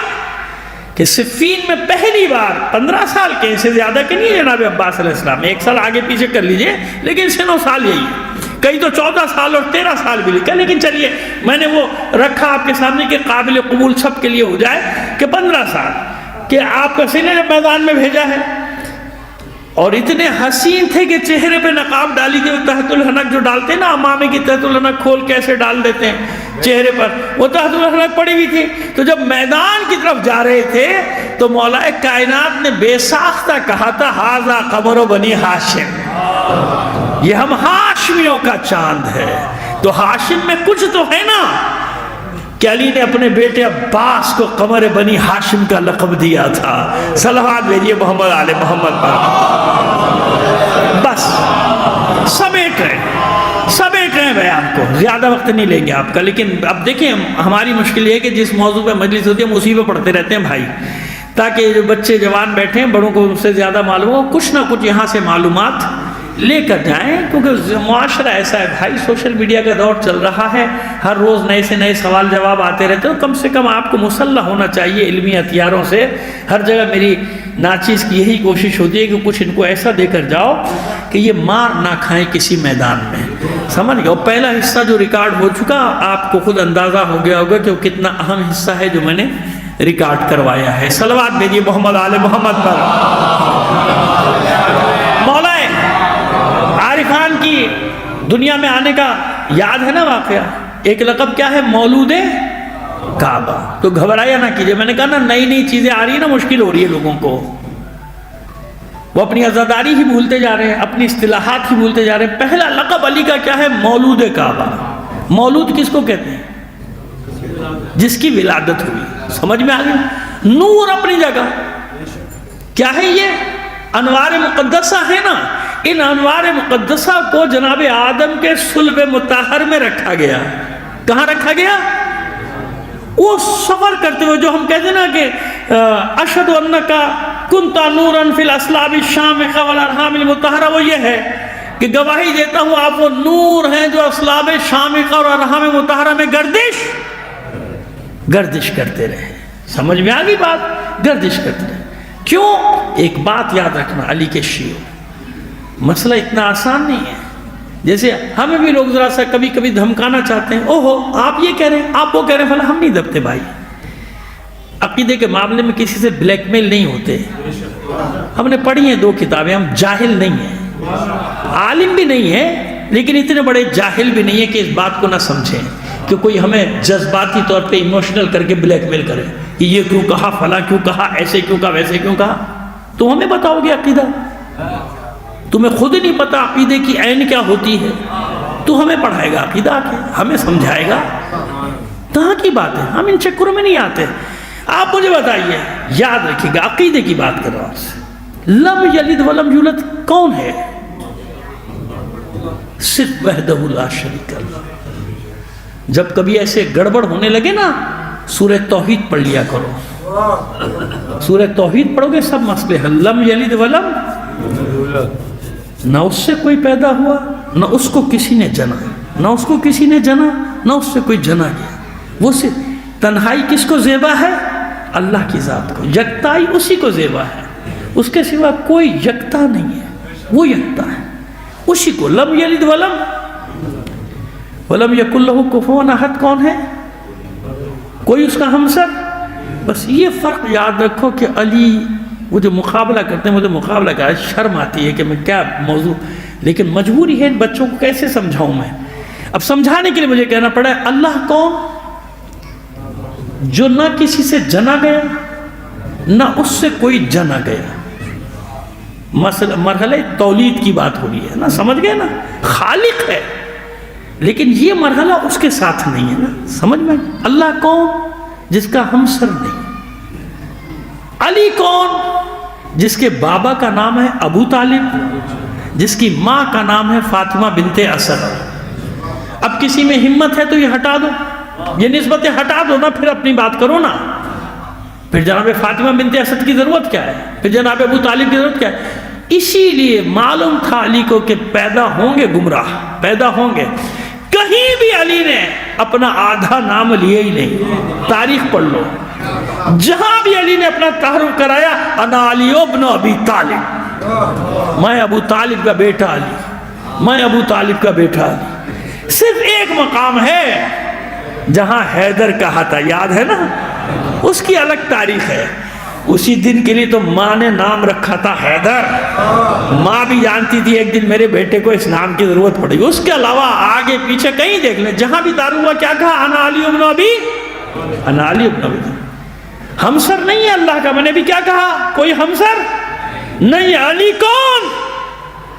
کہ صفین میں پہلی بار 15 سال کے، اسے زیادہ کے نہیں جناب عباس علیہ السلام، 1 سال آگے پیچھے کر لیجئے، لیکن سن و سال یہی ہے. کئی تو 14 سال اور 13 سال بھی لکھا، لیکن چلیے میں نے وہ رکھا آپ کے سامنے کہ قابل قبول سب کے لیے ہو جائے کہ 15 سال کہ آپ کا سینے نے میدان میں بھیجا ہے. اور اتنے حسین تھے کہ چہرے پہ نقاب ڈالی تھی، وہ تحت الحنک جو ڈالتے ہیں نا، امامے کی تحت الحنک کھول کیسے ڈال دیتے ہیں چہرے پر، وہ تحت الحنک پڑی ہوئی تھی. تو جب میدان کی طرف جا رہے تھے تو مولا کائنات نے بے ساختہ کہا تھا ھذا قمر بنی ہاشم، یہ ہم ہاشمیوں کا چاند ہے. تو ہاشم میں کچھ تو ہے نا کہ علی نے اپنے بیٹے عباس کو قمر بنی ہاشم کا لقب دیا تھا. صلوات بھیجیے محمد آل محمد پر. بس سمیٹ رہے ہیں بیان کو، زیادہ وقت نہیں لیں گے آپ کا. لیکن اب دیکھیں ہماری مشکل یہ ہے کہ جس موضوع پہ مجلس ہوتی ہے ہم اسی پہ پڑھتے رہتے ہیں بھائی، تاکہ جو بچے جوان بیٹھے ہیں بڑوں کو ان سے زیادہ معلوم ہو، کچھ نہ کچھ یہاں سے معلومات لے کر جائیں. کیونکہ معاشرہ ایسا ہے بھائی، سوشل میڈیا کا دور چل رہا ہے، ہر روز نئے سے نئے سوال جواب آتے رہتے ہیں. کم سے کم آپ کو مسلح ہونا چاہیے علمی ہتھیاروں سے. ہر جگہ میری ناچیز کی یہی کوشش ہوتی ہے کہ کچھ ان کو ایسا دے کر جاؤ کہ یہ مار نہ کھائیں کسی میدان میں. سمجھ گئے؟ اور پہلا حصہ جو ریکارڈ ہو چکا آپ کو خود اندازہ ہو گیا ہوگا کہ وہ کتنا اہم حصہ ہے جو میں نے ریکارڈ کروایا ہے. صلوات بھیجیے محمد آل محمد پر. مولا عارفان کی دنیا میں آنے کا یاد ہے نا واقعہ؟ ایک لقب کیا ہے؟ مولود کعبہ. تو گھبرایا نہ کیجئے. میں نے کہا نا نئی نئی چیزیں آ رہی ہیں نا, مشکل ہو رہی ہے لوگوں کو. وہ اپنی عزاداری ہی بھولتے جا رہے ہیں, اپنی اصطلاحات ہی بھولتے جا رہے ہیں. پہلا لقب علی کا کیا ہے؟ مولود کعبہ. مولود کس کو کہتے ہیں؟ جس کی ولادت ہوئی. سمجھ میں آ گئی؟ نور اپنی جگہ. کیا ہے یہ؟ انوار مقدسہ ہے نا. ان انوار مقدسہ کو جناب آدم کے صلب مطہر میں رکھا گیا. کہاں رکھا گیا؟ وہ سفر کرتے ہوئے جو ہم کہتے ہیں نا کہ اشہد انکا کنت نورا فی الاسلاب الشامخہ والارحام المطہرہ, وہ یہ ہے کہ گواہی دیتا ہوں آپ وہ نور ہیں جو اسلاب شامخہ اور ارحام مطہرہ میں گردش کرتے رہے. سمجھ میں آگئی بات؟ گردش کرتے رہے. کیوں؟ ایک بات یاد رکھنا علی کے شیعوں, مسئلہ اتنا آسان نہیں ہے. جیسے ہمیں بھی لوگ ذرا سا کبھی کبھی دھمکانا چاہتے ہیں, اوہو آپ یہ کہہ رہے ہیں, آپ وہ کہہ رہے ہیں, فلاں. ہم نہیں دبتے بھائی. عقیدے کے معاملے میں کسی سے بلیک میل نہیں ہوتے. ہم نے پڑھی ہیں 2 کتابیں, ہم جاہل نہیں ہیں, عالم بھی نہیں ہیں, لیکن اتنے بڑے جاہل بھی نہیں ہیں کہ اس بات کو نہ سمجھیں کہ کوئی ہمیں جذباتی طور پہ ایموشنل کر کے بلیک میل کرے کہ یہ کیوں کہا, فلاں کیوں کہا, ایسے کیوں کہا, ویسے کیوں کہا. تم ہمیں بتاؤ گے عقیدہ؟ تمہیں خود ہی نہیں پتا عقیدے کی عین کیا ہوتی ہے. تو ہمیں پڑھائے گا عقیدہ آ کے, ہمیں سمجھائے گا. کہاں کی بات ہے؟ ہم ان چکروں میں نہیں آتے. آپ مجھے بتائیے, یاد رکھیے گا, عقیدے کی بات کر رہا ہوں آپ سے. لم یلد ولم یولد کون ہے؟ صرف وحدہ لا شریک لہ. جب کبھی ایسے گڑبڑ ہونے لگے نا, سورہ توحید پڑھ لیا کرو. سورہ توحید پڑھو گے سب مسئلے حل. لم یلد ولم, نہ اس سے کوئی پیدا ہوا, نہ اس کو کسی نے جنا, نہ اس کو کسی نے جنا, نہ اس سے کوئی جنا گیا. وہ صرف تنہائی کس کو زیبا ہے؟ اللہ کی ذات کو. یکتائی اسی کو زیبا ہے, اس کے سوا کوئی یکتا نہیں ہے, وہ یکتا ہے اسی کو. لم یلد ولم یکن لہ کفوا احد کون ہے؟ کوئی اس کا ہمسر. بس یہ فرق یاد رکھو کہ علی, وہ جو مقابلہ کرتے ہیں, مجھے مقابلہ کا شرم آتی ہے کہ میں کیا موضوع, لیکن مجبوری ہے ان بچوں کو کیسے سمجھاؤں میں. اب سمجھانے کے لیے مجھے کہنا پڑا ہے اللہ کون؟ جو نہ کسی سے جنا گیا, نہ اس سے کوئی جنا گیا. مرحلہ تولید کی بات ہو رہی ہے نا, سمجھ گئے نا. خالق ہے لیکن یہ مرحلہ اس کے ساتھ نہیں ہے نا, سمجھ میں. اللہ کون؟ جس کا ہمسر نہیں. علی کون؟ جس کے بابا کا نام ہے ابو طالب, جس کی ماں کا نام ہے فاطمہ بنت اسد. اب کسی میں ہمت ہے تو یہ ہٹا دو, یہ نسبتیں ہٹا دو نا, پھر اپنی بات کرو نا. پھر جناب فاطمہ بنت اسد کی ضرورت کیا ہے؟ پھر جناب ابو طالب کی ضرورت کیا ہے؟ اسی لیے معلوم تھا علی کو کہ پیدا ہوں گے گمراہ, پیدا ہوں گے. کہیں بھی علی نے اپنا آدھا نام لیے ہی نہیں. تاریخ پڑھ لو, جہاں بھی علی نے اپنا تعارف کرایا, انا علی ابن ابی طالب, میں ابو طالب کا بیٹا علی, میں ابو طالب کا بیٹا علی. صرف ایک مقام ہے جہاں حیدر کہا تھا, یاد ہے نا, اس کی الگ تاریخ ہے. اسی دن کے لیے تو ماں نے نام رکھا تھا حیدر. ماں بھی جانتی تھی ایک دن میرے بیٹے کو اس نام کی ضرورت پڑے گی. اس کے علاوہ آگے پیچھے کہیں دیکھ لیں, جہاں بھی تعارف ہوا کیا کہا؟ انا علی ابن ابی, انا علی ابن ابی. ہمسر نہیں ہے اللہ کا. میں نے بھی کیا کہا؟ کوئی ہمسر نہیں. علی کون؟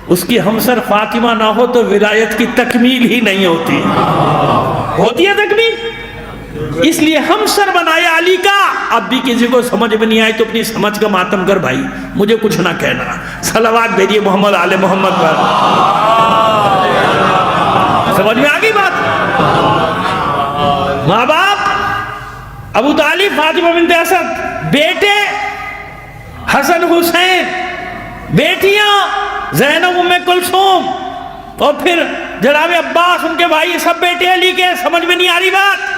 اس کی ہمسر فاطمہ نہ ہو تو ولایت کی تکمیل ہی نہیں ہوتی. ہوتی ہے تکمیل؟ اس لیے ہمسر بنایا علی کا. اب بھی کسی کو سمجھ میں نہیں آئی تو اپنی سمجھ کا ماتم کر بھائی, مجھے کچھ نہ کہنا. صلوات بھیجیے محمد آل محمد پر. سمجھ میں آ گئی بات؟ ماں باپ ابو طالب, فاطمہ بنت اسد, بیٹے حسن حسین, بیٹیاں زینب ام کلثوم, اور پھر جناب عباس ان کے بھائی, سب بیٹے علی کے. سمجھ میں نہیں آ رہی بات؟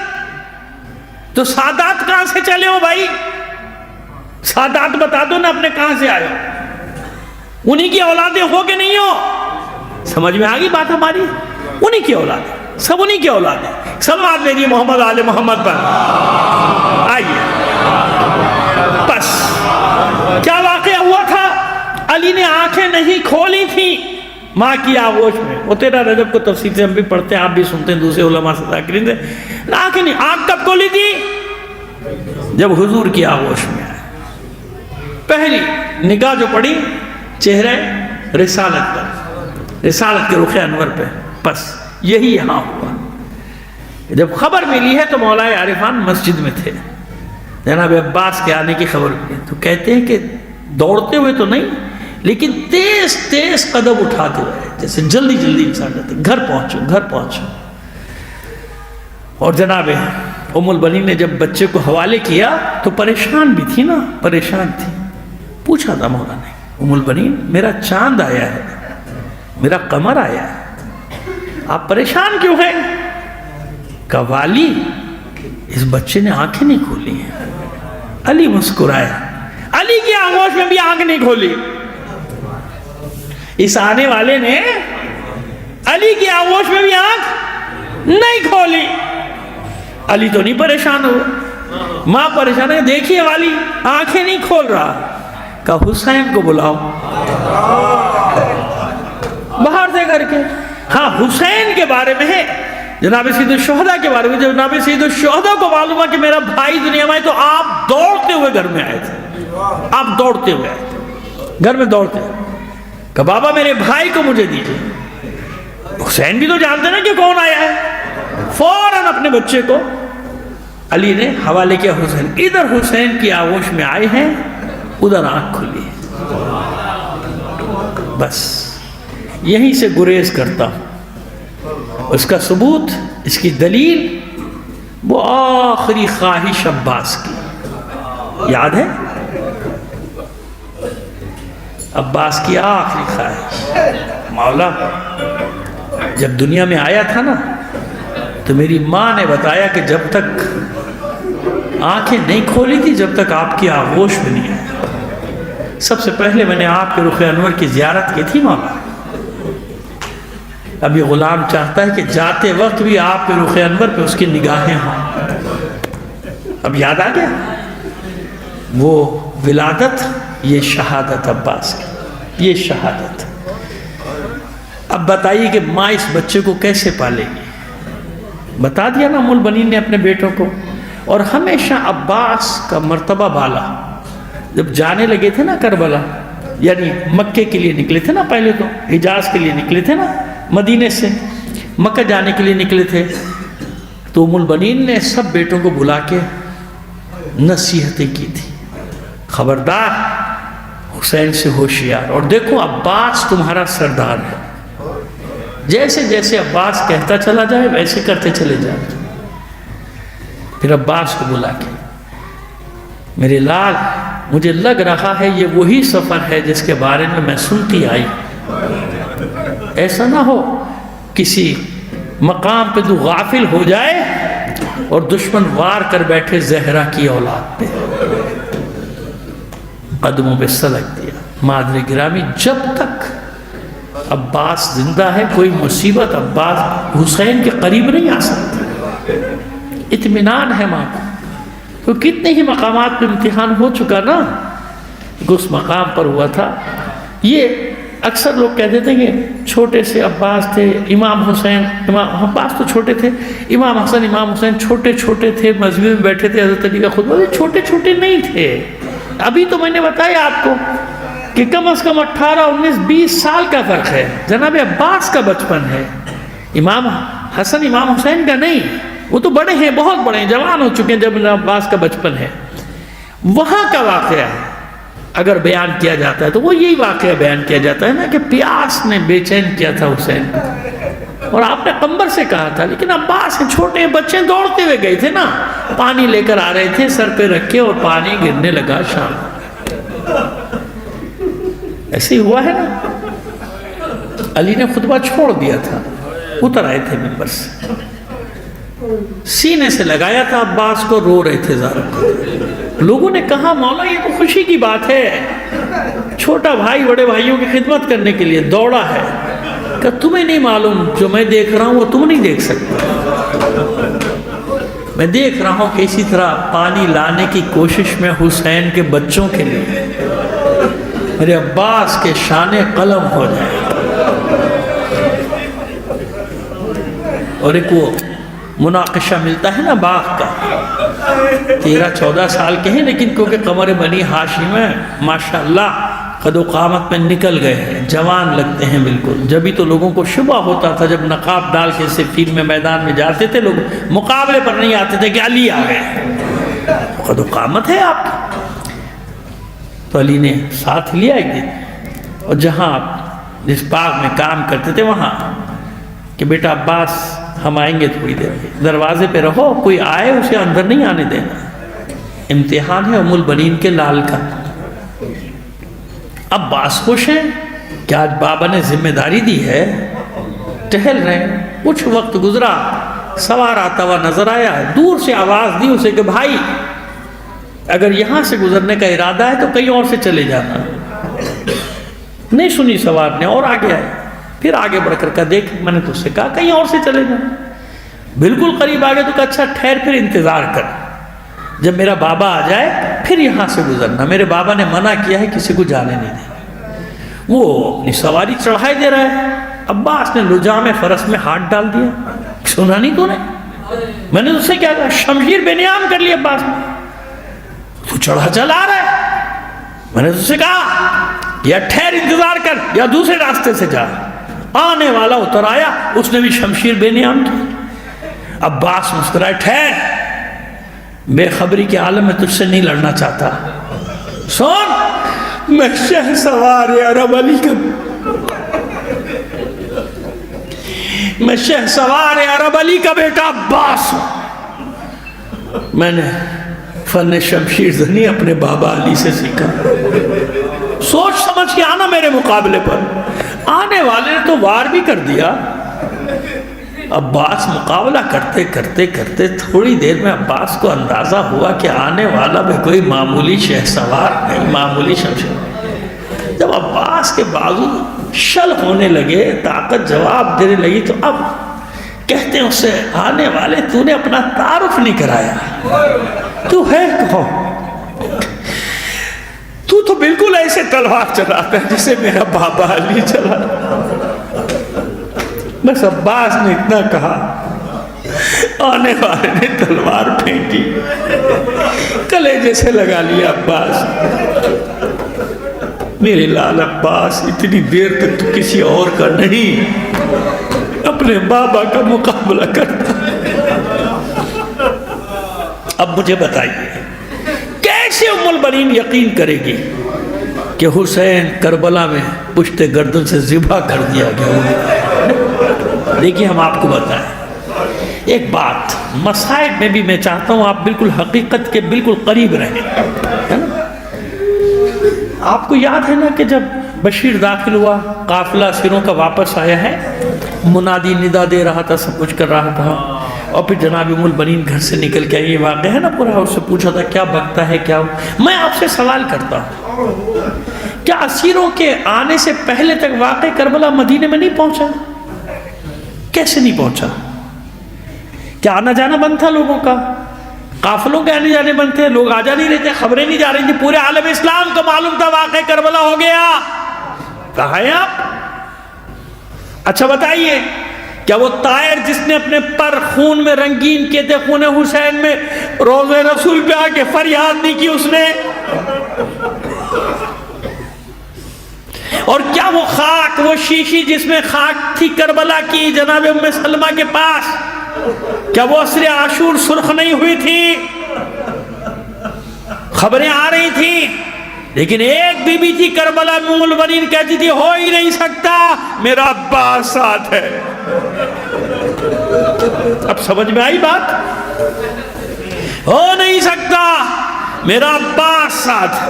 تو سادات کہاں سے چلے ہو بھائی؟ سادات بتا دو نا اپنے کہاں سے آئے ہو. انہی کی اولادیں ہو کہ نہیں ہو؟ سمجھ میں آ گئی بات ہماری؟ انہی کی اولادیں, سب انہی کی اولادیں. صلوات بھیجیے محمد آل محمد پر. آئیے بس کیا واقعہ ہوا تھا؟ علی نے آنکھیں نہیں کھولی تھی ماں کی آغوش میں. وہ 13 رجب کو تفسیر سے ہم بھی پڑھتے ہیں، آپ بھی سنتے ہیں، دوسرے علماء سے ذاکرین سے. آنکھیں نہیں، آنکھ کب کھولی تھی؟ جب حضور کی آغوش میں آئے. پہلی نگاہ جو پڑی چہرے رسالت پر، رسالت کے رخ انور پہ. بس یہی یہاں ہوا. جب خبر ملی ہے تو مولا عارفان مسجد میں تھے، جناب عباس کے آنے کی خبر ملی تو کہتے ہیں کہ دوڑتے ہوئے تو نہیں، لیکن تیز تیز قدم اٹھاتے ہوئے، جیسے جلدی جلدی انسان کہتے ہیں گھر پہنچو گھر پہنچو. اور جناب ام البنین نے جب بچے کو حوالے کیا تو پریشان بھی تھی نا، پریشان تھی. پوچھا تھا مولا نے، ام البنین میرا چاند آیا ہے، میرا قمر آیا ہے، آپ پریشان کیوں ہیں؟ کہا والی اس بچے نے آنکھیں نہیں کھولی ہیں. علی مسکرایا. علی کی آغوش میں بھی آنکھ نہیں کھولی. اس آنے والے نے علی کی آغوش میں بھی آنکھ نہیں کھولی. علی تو نہیں پریشان ہو، ماں پریشان ہے. دیکھیے والی آنکھیں نہیں کھول رہا. کہا حسین کو بلاؤ باہر سے کر کے. ہاں حسین کے بارے میں ہے، جناب سید الشہداء کے بارے میں. جناب سید الشہداء کو معلوم ہوا کہ میرا بھائی دنیا میں ہے تو آپ دوڑتے ہوئے گھر میں آئے تھے. آپ دوڑتے ہوئے آئے تھے گھر میں دوڑتے. کہ بابا میرے بھائی کو مجھے دیجئے. حسین بھی تو جانتے نا کہ کون آیا ہے. فوراً اپنے بچے کو علی نے حوالے کیا. حسین ادھر حسین کی آغوش میں آئے ہیں، ادھر آنکھ کھلی ہے. بس یہیں سے گریز کرتا ہوں. اس کا ثبوت، اس کی دلیل وہ آخری خواہش عباس کی یاد ہے. عباس کی آخری خواہش، مولا جب دنیا میں آیا تھا نا تو میری ماں نے بتایا کہ جب تک آنکھیں نہیں کھولی تھی، جب تک آپ کی آغوش میں نہیں آیا، سب سے پہلے میں نے آپ کے رخ انور کی زیارت کی تھی مولا. اب یہ غلام چاہتا ہے کہ جاتے وقت بھی آپ کے رخ انور پہ اس کی نگاہیں ہوں. اب یاد آ گیا وہ ولادت، یہ شہادت عباس کی، یہ شہادت. اب بتائیے کہ ماں اس بچے کو کیسے پالے گی؟ بتا دیا نا ام البنین نے اپنے بیٹوں کو. اور ہمیشہ عباس کا مرتبہ بالا. جب جانے لگے تھے نا کربلا، یعنی مکے کے لیے نکلے تھے نا، پہلے تو حجاز کے لیے نکلے تھے نا، مدینے سے مکہ جانے کے لیے نکلے تھے، تو ام البنین نے سب بیٹوں کو بلا کے نصیحتیں کی تھی. خبردار حسین سے ہوشیار، اور دیکھو عباس تمہارا سردار ہے، جیسے جیسے عباس کہتا چلا جائے ویسے کرتے چلے جائے. پھر عباس کو بلا کے، میرے لال مجھے لگ رہا ہے یہ وہی سفر ہے جس کے بارے میں میں سنتی آئی. ایسا نہ ہو کسی مقام پہ تو غافل ہو جائے اور دشمن وار کر بیٹھے زہرا کی اولاد پہ. قدموں پہ سلک دیا. مادر گرامی جب تک عباس زندہ ہے کوئی مصیبت عباس حسین کے قریب نہیں آ سکتی. اطمینان ہے ماں کو. تو کتنے ہی مقامات پہ امتحان ہو چکا نا، اس مقام پر ہوا تھا. یہ اکثر لوگ کہتے تھے کہ چھوٹے سے عباس تھے، امام حسین، امام عباس تو چھوٹے تھے، امام حسن امام حسین چھوٹے چھوٹے تھے، مسجد میں بیٹھے تھے، حضرت علی کا خطبہ. چھوٹے چھوٹے نہیں تھے. ابھی تو میں نے بتایا آپ کو کہ کم از کم 18 19 20 سال کا فرق ہے. جناب عباس کا بچپن ہے، امام حسن امام حسین کا نہیں. وہ تو بڑے ہیں، بہت بڑے ہیں، جوان ہو چکے ہیں جب عباس کا بچپن ہے. وہاں کا واقعہ ہے اگر بیان کیا جاتا ہے تو وہ یہی واقعہ بیان کیا جاتا ہے نا کہ پیاس نے بے چین کیا تھا حسین کو، اور آپ نے قمبر سے کہا تھا. لیکن عباس کے چھوٹے بچے دوڑتے ہوئے گئے تھے نا، پانی لے کر آ رہے تھے، سر پہ رکھے اور پانی گرنے لگا. شام ایسے ہی ہوا ہے نا. علی نے خطبہ چھوڑ دیا تھا، اتر آئے تھے منبر سے، سینے سے لگایا تھا عباس کو، رو رہے تھے ذرا. لوگوں نے کہا مولا یہ تو خوشی کی بات ہے، چھوٹا بھائی بڑے بھائیوں کی خدمت کرنے کے لیے دوڑا ہے. کہ تمہیں نہیں معلوم جو میں دیکھ رہا ہوں وہ تم نہیں دیکھ سکتے. میں دیکھ رہا ہوں کہ اسی طرح پانی لانے کی کوشش میں حسین کے بچوں کے لیے میرے عباس کے شان قلم ہو جائے. اور ایک وہ مناقشہ ملتا ہے نا باغ کا، 13-14 سال کے ہیں لیکن کیونکہ قمر بنی ہاشم ہے ماشاءاللہ قد و قامت میں نکل گئے ہیں، جوان لگتے ہیں بالکل. جبھی تو لوگوں کو شبہ ہوتا تھا جب نقاب ڈال کے صفین میں میدان میں جاتے تھے، لوگ مقابلے پر نہیں آتے تھے کہ علی آ گئے، قد و قامت ہے آپ کی. تو علی نے ساتھ لیا ایک دن، اور جہاں آپ جس باغ میں کام کرتے تھے وہاں کہ بیٹا عباس ہم آئیں گے تھوڑی دیر میں، دروازے پہ رہو، کوئی آئے اسے اندر نہیں آنے دینا، امتحان ہے ام البنین کے لال کا. عباس خوش ہیں کہ آج بابا نے ذمہ داری دی ہے، ٹہل رہے ہیں. کچھ وقت گزرا، سوار آتا ہوا نظر آیا، دور سے آواز دی اسے کہ بھائی اگر یہاں سے گزرنے کا ارادہ ہے تو کہیں اور سے چلے جانا. نہیں سنی سوار نے اور آگے آئے، پھر آگے بڑھ کر کہا دیکھ میں نے تو اس سے کہا کہیں اور سے چلے جانا. بالکل قریب آگے تو کہا اچھا ٹھہر پھر انتظار کر، جب میرا بابا آ جائے پھر یہاں سے گزرنا، میرے بابا نے منع کیا ہے کسی کو جانے نہیں دینا. وہ اپنی سواری چڑھائے دے رہا ہے، عباس نے لجام فرس میں ہاتھ ڈال دیا. سنا نہیں تو نے، میں نے اس سے کیا کہا، شمشیر بے نیام کر لی عباس نے، تو چڑھا چلا رہا ہے. میں نے اس سے کہا یا ٹھہر انتظار کر یا دوسرے راستے سے جا. آنے والا اتر آیا، اس نے بھی شمشیر بے نیام کی. عباس مسکرائے، ٹھہر، بے خبری کے عالم میں تجھ سے نہیں لڑنا چاہتا. سن، میں شہ سوار عرب علی کا، میں شہ سوار عرب علی کا بیٹا عباس ہوں. میں نے فن شمشیر زنی اپنے بابا علی سے سیکھا. سوچ سمجھ کے آنا میرے مقابلے پر. آنے والے نے تو وار بھی کر دیا. عباس مقابلہ کرتے کرتے کرتے تھوڑی دیر میں عباس کو اندازہ ہوا کہ آنے والا بھی کوئی معمولی شہ سوار نہیں، معمولی شمشیر. جب عباس کے بازو شل ہونے لگے، طاقت جواب دینے لگی، تو اب کہتے ہیں اسے آنے والے تو نے اپنا تعارف نہیں کرایا، تو ہے کون؟ تو بالکل ایسے تلوار چلاتا ہے جسے میرا بابا علی چلا. بس عباس نے اتنا کہا، آنے والے نے تلوار پھینکی، کلیجے سے لگا لیا عباس. میرے لال عباس اتنی دیر تک تو کسی اور کا نہیں، اپنے بابا کا مقابلہ کرتا. اب مجھے بتائیے کیسے ام البنین یقین کرے گی کہ حسین کربلا میں پشت گردن سے ذبح کر دیا گیا؟ دیکھیے ہم آپ کو بتائیں ایک بات، مسائل میں بھی میں چاہتا ہوں آپ بالکل حقیقت کے بالکل قریب رہیں. آپ کو یاد ہے نا کہ جب بشیر داخل ہوا، قافلہ اسیروں کا واپس آیا ہے، منادی ندا دے رہا تھا، سب کچھ کر رہا تھا، اور پھر جناب ام البنین گھر سے نکل کے یہ واقعہ ہے نا پورا، اس سے پوچھا تھا کیا بکتا ہے کیا. میں آپ سے سوال کرتا ہوں، کیا اسیروں کے آنے سے پہلے تک واقع کربلا مدینے میں نہیں پہنچا؟ کیسے نہیں پہنچا؟ کیا آنا جانا بند تھا لوگوں کا؟ قافلوں کے آنے جانے بند تھے، لوگ آ جا نہیں رہے تھے، خبریں نہیں جا رہی تھی، پورے عالم اسلام کو معلوم تھا واقع کربلا ہو گیا. کہاں ہیں آپ؟ اچھا بتائیے، کیا وہ طائر جس نے اپنے پر خون میں رنگین کیے تھے، خون حسین میں، روضہ رسول پہ آ کے فریاد نہیں کی اس نے؟ اور کیا وہ خاک، وہ شیشی جس میں خاک تھی کربلا کی جناب ام سلمہ کے پاس، کیا وہ عصر عاشور سرخ نہیں ہوئی تھی؟ خبریں آ رہی تھی، لیکن ایک بی بی تھی کربلا میں، ام البنین کہتی تھی ہو ہی نہیں سکتا، میرا عباس ساتھ ہے. اب سمجھ میں آئی بات؟ ہو نہیں سکتا، میرا عباس ساتھ ہے،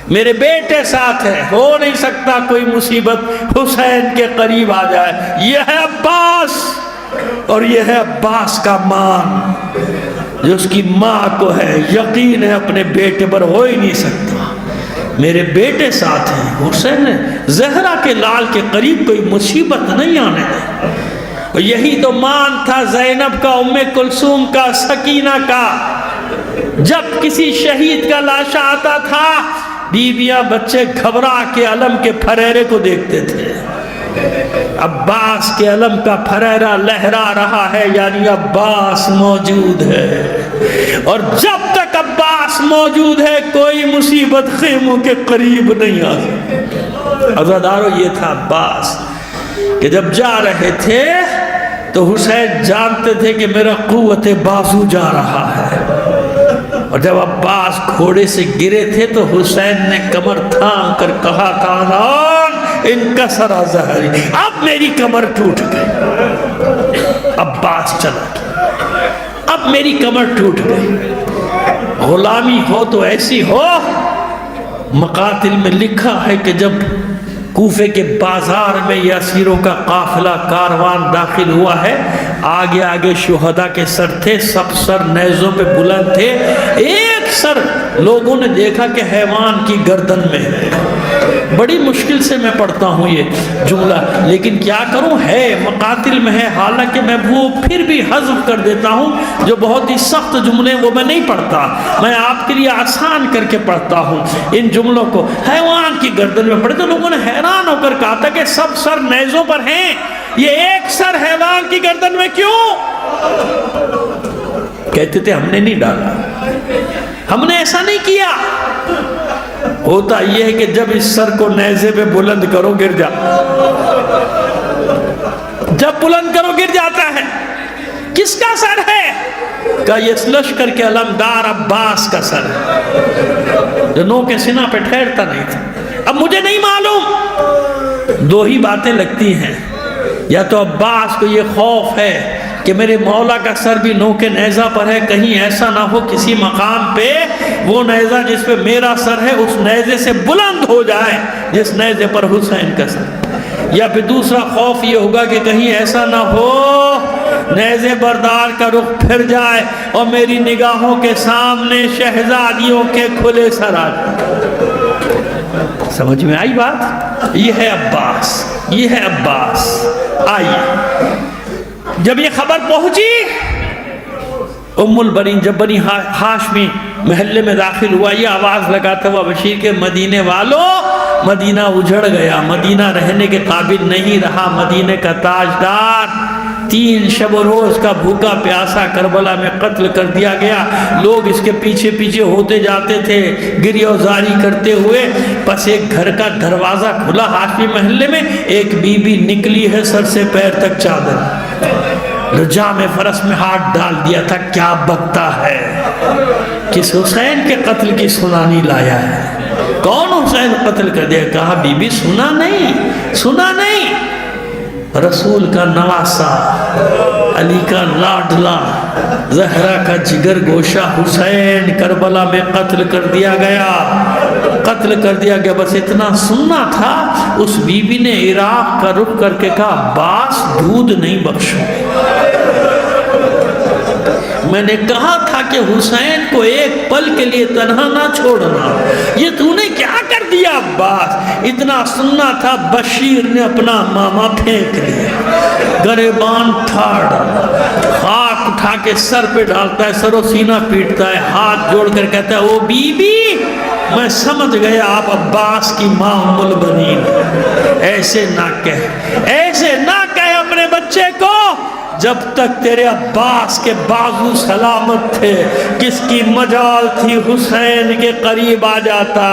میرے بیٹے ساتھ ہے، ہو نہیں سکتا کوئی مصیبت حسین کے قریب آ جائے. یہ ہے عباس، اور یہ ہے عباس کا مان، جو اس کی ماں کو ہے یقین ہے اپنے بیٹے پر ہو ہی نہیں سکتا، میرے بیٹے ساتھ ہیں. حسین نے زہرا کے لال کے قریب کوئی مصیبت نہیں آنے دے. اور یہی تو مان تھا زینب کا، ام کلثوم کا، سکینہ کا. جب کسی شہید کا لاشا آتا تھا، بیویاں بچے گھبرا کے علم کے پھریرے کو دیکھتے تھے. عباس کے علم کا پھریرا لہرا رہا ہے، یعنی عباس موجود ہے، اور جب تک عباس موجود ہے کوئی مصیبت خیموں کے قریب نہیں آ سکتی۔ عزادارو، یہ تھا عباس کہ جب جا رہے تھے تو حسین جانتے تھے کہ میرا قوت بازو جا رہا ہے، اور جب عباس گھوڑے سے گرے تھے تو حسین نے کمر تھام کر کہا تھا انکسر ظہری، اب میری کمر ٹوٹ گئی۔ عباس چلا گیا، اب میری کمر ٹوٹ گئی۔ غلامی ہو تو ایسی ہو، مقاتل میں لکھا ہے کہ جب کوفے کے بازار میں یہ اسیروں کا قافلہ کاروان داخل ہوا ہے، آگے آگے شہداء کے سر تھے، سب سر نیزوں پہ بلند تھے، ایک سر لوگوں نے دیکھا کہ حیوان کی گردن میں ہے۔ بڑی مشکل سے میں پڑھتا ہوں یہ جملہ، لیکن کیا کروں، ہے مقاتل میں ہے، حالانکہ میں وہ پھر بھی حذف کر دیتا ہوں، جو بہت ہی سخت جملے وہ میں نہیں پڑھتا، میں آپ کے لیے آسان کر کے پڑھتا ہوں ان جملوں کو۔ حیوان کی گردن میں پڑھے تو لوگوں نے حیران ہو کر کہا تھا کہ سب سر نیزوں پر ہیں، یہ ایک سر حیوان کی گردن میں کیوں؟ کہتے تھے ہم نے نہیں ڈالا، ہم نے ایسا نہیں کیا۔ ہوتا یہ ہے کہ جب اس سر کو نیزے پہ بلند کرو گر جا، جب بلند کرو گر جاتا ہے۔ کس کا سر ہے؟ کہ یہ لشکر کے علمدار عباس کا سر ہے، جو نو کے سینہ پہ ٹھہرتا نہیں تھا۔ اب مجھے نہیں معلوم، دو ہی باتیں لگتی ہیں، یا تو عباس کو یہ خوف ہے کہ میرے مولا کا سر بھی نو کے نیزہ پر ہے، کہیں ایسا نہ ہو کسی مقام پہ وہ نیزہ جس پہ میرا سر ہے اس نیزے سے بلند ہو جائے جس نیزے پر حسین کا سر، یا پھر دوسرا خوف یہ ہوگا کہ کہیں ایسا نہ ہو نیزے بردار کا رخ پھر جائے اور میری نگاہوں کے سامنے شہزادیوں کے کھلے سر آ جائے۔ سمجھ میں آئی بات؟ یہ ہے عباس، یہ ہے عباس۔ آئیے، جب یہ خبر پہنچی ام البنین، جب بنی ہاشمی محلے میں داخل ہوا، یہ آواز لگاتا ہوا بشیر کے مدینے والوں، مدینہ اجڑ گیا، مدینہ رہنے کے قابل نہیں رہا، مدینے کا تاجدار 3 شب و روز کا بھوکا پیاسا کربلا میں قتل کر دیا گیا۔ لوگ اس کے پیچھے پیچھے ہوتے جاتے تھے گریہ وزاری کرتے ہوئے، پس ایک گھر کا دروازہ کھلا ہاشمی محلے میں، ایک بی بی نکلی ہے سر سے پیر تک چادر، جام فرس میں ہاتھ ڈال دیا تھا۔ کیا بکتا ہے، کس حسین کے قتل کی سنانی لایا ہے، کون حسین قتل کر دیا؟ کہا بی بی سنا نہیں، سنا نہیں، رسول کا نواسا، علی کا لاڈلا، زہرا کا جگر گوشہ حسین کربلا میں قتل کر دیا گیا، قتل کر دیا گیا۔ بس اتنا سننا تھا۔ اس بی بی نے عراق کا رخ کر کے کہا عباس دودھ نہیں بخشو، میں نے کہا تھا کہ حسین کو ایک پل کے لیے تنہا نہ چھوڑنا، یہ تو نے کیا کر دیا عباس؟ اتنا سننا تھا۔ بشیر نے اپنا ماما پھینک لیا، گریبان پھاڑ ڈالا، خاک اٹھا کے سر پہ ڈالتا ہے، سر و سینہ پیٹتا ہے، ہاتھ جوڑ کر کہتا ہے او بی بی میں سمجھ گیا آپ عباس کی ماں ام البنین، ایسے نہ کہہ، ایسے نہ کہہ اپنے بچے کو، جب تک تیرے عباس کے بازو سلامت تھے کس کی مجال تھی حسین کے قریب آ جاتا۔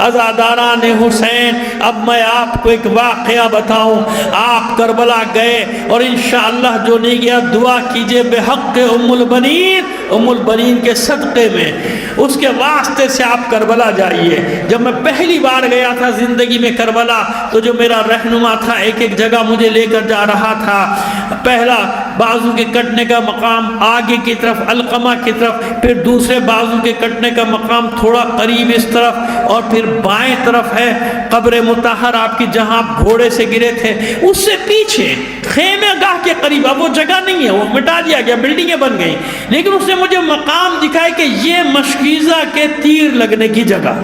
عزاداران حسین، اب میں آپ کو ایک واقعہ بتاؤں۔ آپ کربلا گئے اور انشاءاللہ جو نہیں گیا دعا کیجئے بحق ام البنین، ام البنین کے صدقے میں، اس کے واسطے سے آپ کربلا جائیے۔ جب میں پہلی بار گیا تھا زندگی میں کربلا تو جو میرا رہنما تھا ایک ایک جگہ مجھے لے کر جا رہا تھا۔ پہلا بازو کے کٹنے کا مقام آگے کی طرف علقمہ کی طرف، پھر دوسرے بازو کے کٹنے کا مقام تھوڑا قریب اس طرف، اور پھر بائیں طرف ہے قبر مطہر آپ کی جہاں آپ گھوڑے سے گرے تھے، اس سے پیچھے خیمہ گاہ کے قریب۔ اب وہ جگہ نہیں ہے، وہ مٹا دیا گیا، بلڈنگیں بن گئی، لیکن اس نے مجھے مقام دکھائے کہ یہ مشکیزہ کے تیر لگنے کی جگہ۔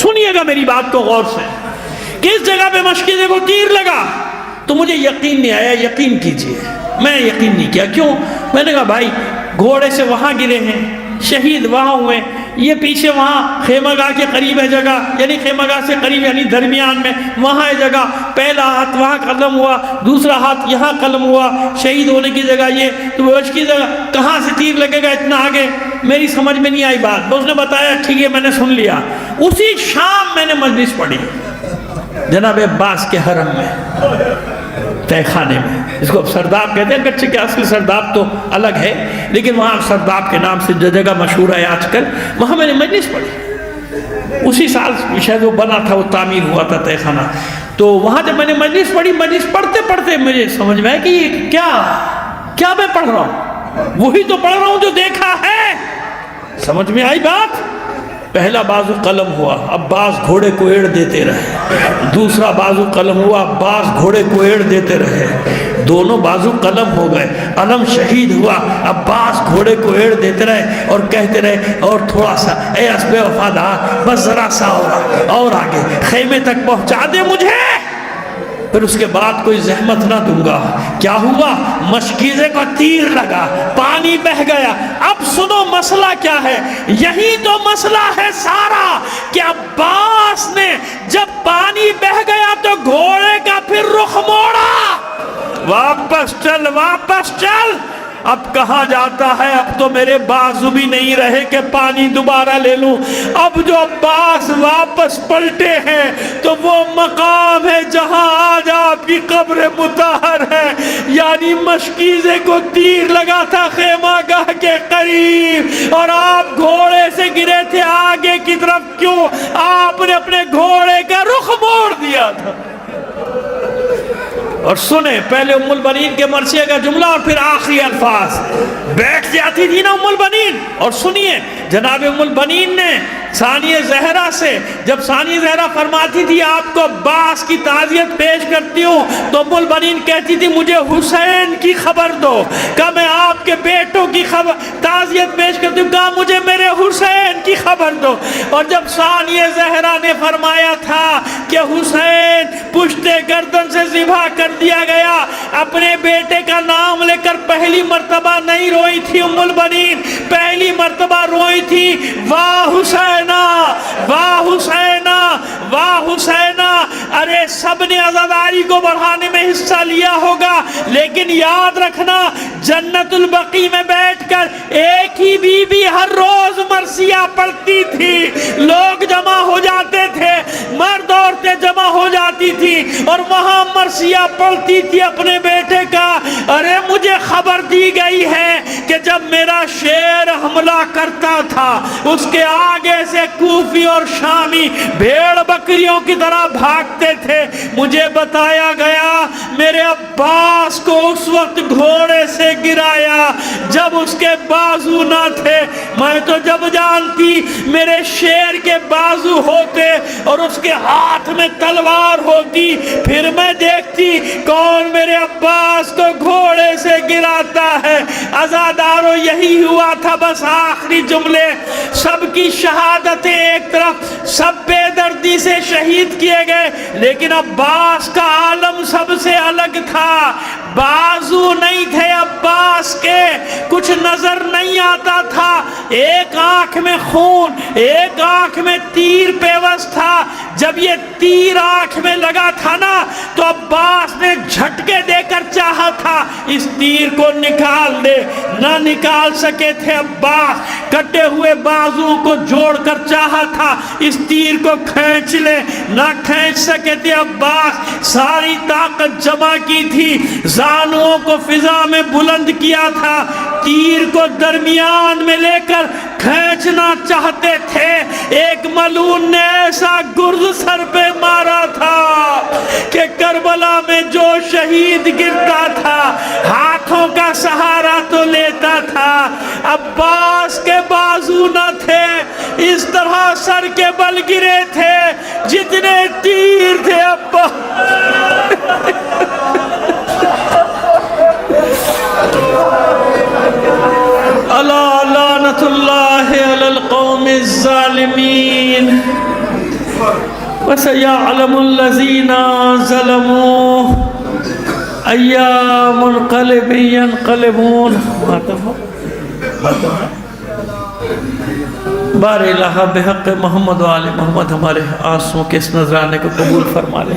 سنیے گا میری بات کو غور سے، کس جگہ پہ مشکیزے کو تیر لگا تو مجھے یقین نہیں آیا۔ یقین کیجئے میں یقین نہیں کیا۔ کیوں؟ میں نے کہا بھائی گھوڑے سے وہاں گرے ہیں، شہید وہاں ہوئے، یہ پیچھے وہاں خیمہ گاہ کے قریب ہے جگہ، یعنی خیمہ گاہ سے قریب یعنی درمیان میں وہاں ہے جگہ، پہلا ہاتھ وہاں قلم ہوا، دوسرا ہاتھ یہاں قلم ہوا، شہید ہونے کی جگہ یہ، تو بوش کی جگہ کہاں سے تیر لگے گا اتنا آگے؟ میری سمجھ میں نہیں آئی بات، اس نے بتایا ٹھیک ہے میں نے سن لیا۔ اسی شام میں نے مجلس پڑھی جناب عباس کے حرم میں، تہ خانے میں، اس کو اب سرداب کہتے ہیں، گچے کے اصل سرداب تو الگ ہے لیکن وہاں سرداب کے نام سے جو جگہ مشہور ہے آج کل، وہاں میں نے مجلس پڑھی۔ اسی سال شاید وہ بنا تھا، وہ تعمیر ہوا تھا تہ خانہ، تو وہاں جب میں نے مجلس پڑھی، مجلس پڑھتے پڑھتے مجھے سمجھ میں آیا کہ یہ کیا میں پڑھ رہا ہوں، وہی تو پڑھ رہا ہوں جو دیکھا ہے۔ سمجھ میں آئی بات؟ پہلا بازو قلم ہوا، عباس گھوڑے کو ایڑ دیتے رہے، دوسرا بازو قلم ہوا، عباس گھوڑے کو ایڑ دیتے رہے، دونوں بازو قلم ہو گئے، علم شہید ہوا، عباس گھوڑے کو ایڑ دیتے رہے اور کہتے رہے اور تھوڑا سا، اے اسبِ وفادار بس ذرا سا اور آگے، خیمے تک پہنچا دے مجھے، پھر اس کے بعد کوئی زحمت نہ دوں گا۔ کیا ہوا؟ مشکیزے کو تیر لگا، پانی بہ گیا۔ اب سنو مسئلہ کیا ہے، یہی تو مسئلہ ہے سارا کہ عباس نے جب پانی بہ گیا تو گھوڑے کا پھر رخ موڑا، واپس چل واپس چل۔ اب کہاں جاتا ہے؟ اب تو میرے بازو بھی نہیں رہے کہ پانی دوبارہ لے لوں۔ اب جو عباس واپس پلٹے ہیں تو وہ مقام ہے جہاں آج آپ کی قبر مطہر ہے، یعنی مشکیزے کو تیر لگا تھا خیمہ گاہ کے قریب اور آپ گھوڑے سے گرے تھے آگے کی طرف۔ کیوں؟ آپ نے اپنے گھوڑے کا رخ موڑ دیا تھا۔ اور سنیں پہلے ام البنین کے مرثیہ کا جملہ اور پھر آخری الفاظ، بیٹھ جاتی تھی نا ام البنین، اور سنیے جناب ام البنین نے ثانیہ زہرا سے، جب ثانیہ زہرا فرماتی تھی آپ کو عباس کی تعزیت پیش کرتی ہوں، تو ام البنین کہتی تھی مجھے حسین کی خبر دو، کہا میں آپ کے بیٹوں کی تعزیت پیش کرتی ہوں، کہا مجھے میرے حسین کی خبر دو۔ اور جب ثانیہ زہرا نے فرمایا تھا کہ حسین پشت گردن سے ذبح کر دیا گیا، اپنے بیٹے کا نام لے کر پہلی مرتبہ نہیں روئی تھی ام البنین، پہلی مرتبہ روئی تھی واہ حسینہ واہ حسینہ واہ حسینہ۔ ارے سب نے عزاداری کو بڑھانے میں حصہ لیا ہوگا، لیکن یاد رکھنا جنت البقیع میں بیٹھ کر ایک ہی بی بی ہر روز مرثیہ پڑھتی تھی، لوگ جمع ہو جاتے تھے، مرد عورتیں جمع ہو جاتی تھی اور وہاں مرثیہ پڑھتی تھی اپنے بیٹے کا۔ ارے مجھے خبر دی گئی ہے کہ جب میرا شیر حملہ کرتا تھا اس کے آگے سے کوفی اور شامی بھیڑ بکریوں کی طرح بھاگتے تھے، مجھے بتایا گیا میرے عباس کو اس وقت گھوڑے سے گرایا جب اس کے بازو نہ تھے۔ میں تو جب جانتی میرے شیر کے بازو ہوتے اور اس کے ہاتھ میں تلوار ہوتی، پھر میں دیکھتی کون میرے عباس کو گھوڑے سے گراتا ہے۔ عزادارو یہی ہوا تھا، بس آخری جملے، سب کی شہادتیں ایک طرف، سب بے دردی سے شہید کیے گئے، لیکن عباس کا عالم سب سے الگ تھا، بازو نہیں تھے عباس کے، کچھ نظر نہیں آتا تھا، ایک آنکھ میں خون، ایک آنکھ میں تیر پیوست تھا۔ جب یہ تیر آنکھ میں لگا تھا نا تو عباس نے جھٹکے دے کر چاہا تھا اس تیر کو نکال دے، نہ نکال سکے تھے عباس، کٹے ہوئے بازو کو جوڑ کر چاہا تھا اس تیر کو کھینچ لے، نہ کھینچ سکے تھے عباس، ساری طاقت جمع کی تھی، زانوں کو فضا میں بلند کیا تھا، تیر کو درمیان میں لے کر کھینچنا چاہتے تھے، ایک ملعون نے ایسا گرز سر پہ مارا تھا کہ کربلا میں جو شہید گرتا تھا ہاتھوں کا سہارا تو لیتا تھا، عباس کے بازو نہ تھے، اس طرح سر کے بل گرے تھے جتنے تیر تھے عباس۔ الا لعنت اللہ علی القوم الظالمین وسيعلم الذين ظلموا أي منقلب ينقلبون۔ بار الہ بحق محمد و آل محمد ہمارے آنسوں کے اس نذرانے کو قبول فرما لے.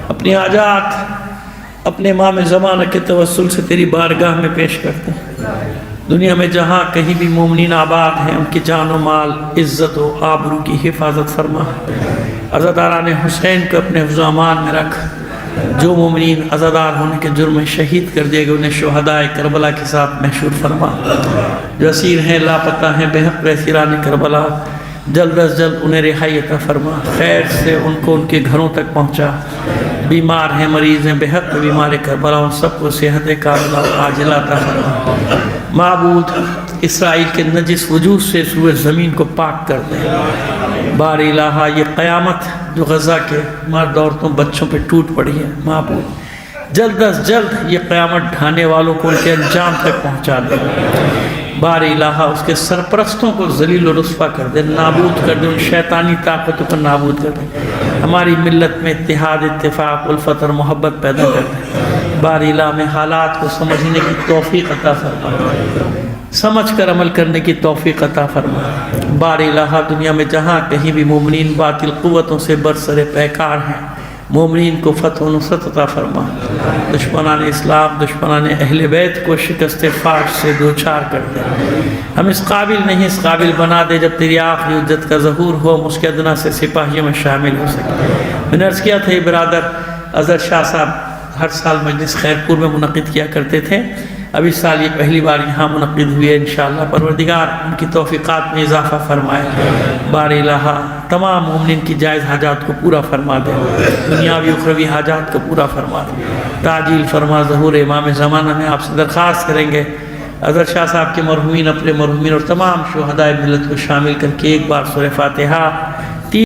اپنی حاجات اپنے امام زمانہ کے توسل سے تیری بارگاہ میں پیش کرتے ہیں. دنیا میں جہاں کہیں بھی مومنین آباد ہیں ان کی جان و مال عزت و آبرو کی حفاظت فرما. عزاداران حسین کو اپنے حفظ و امان میں رکھ. جو مومنین عزادار ہونے کے جرم میں شہید کر دیے گئے انہیں شہدائے کربلا کے ساتھ محشور فرما. جو اسیر ہیں لاپتہ ہیں بحق اسیران کربلا جلد از جلد انہیں رہائی عطا فرما. خیر سے ان کو ان کے گھروں تک پہنچا. بیمار ہیں مریض ہیں بحق بیمار کربلا ان سب کو صحت کاملہ و عاجلہ عطا فرما. معبود اسرائیل کے نجس وجود سے روئے زمین کو پاک کر دے. بار الہ یہ قیامت جو غزہ کے مرد عورتوں بچوں پہ ٹوٹ پڑی ہے معبود جلد از جلد یہ قیامت ڈھانے والوں کو ان کے انجام تک پہنچا دے. بار الہ اس کے سرپرستوں کو ذلیل و رسوا کر دے نابود کر دے. ان شیطانی طاقتوں کو نابود کر دے. ہماری ملت میں اتحاد اتفاق الفت اور محبت پیدا کر دے. بار الہ میں حالات کو سمجھنے کی توفیق عطا فرما. سمجھ کر عمل کرنے کی توفیق عطا فرما. بار الہ دنیا میں جہاں کہیں بھی مومنین باطل قوتوں سے برسر پیکار ہیں مومنین کو فتح و نصرت عطا فرما. دشمنان اسلام دشمنان اہل بیت کو شکست فاش سے دوچار کر دے. ہم اس قابل نہیں اس قابل بنا دے جب تیری آخری حجت کا ظہور ہو ہم اس کے ادنا سے سپاہیوں میں شامل ہو سکے. میں نے عرض کیا تھا یہ برادر اظہر شاہ صاحب ہر سال مجلس خیرپور میں منعقد کیا کرتے تھے. اب اس سال یہ پہلی بار یہاں منعقد ہوئی ہے. انشاءاللہ پروردگار ان کی توفیقات میں اضافہ فرمائے. بار الہ تمام مومنین کی جائز حاجات کو پورا فرما دے. دنیاوی اخروی حاجات کو پورا فرما دے. تعجیل فرما. ظہور امام زمانہ میں آپ سے درخواست کریں گے اظہر شاہ صاحب کے مرحومین اپنے مرحومین اور تمام شہدائے ملت کو شامل کر کے ایک بار سورہ فاتحہ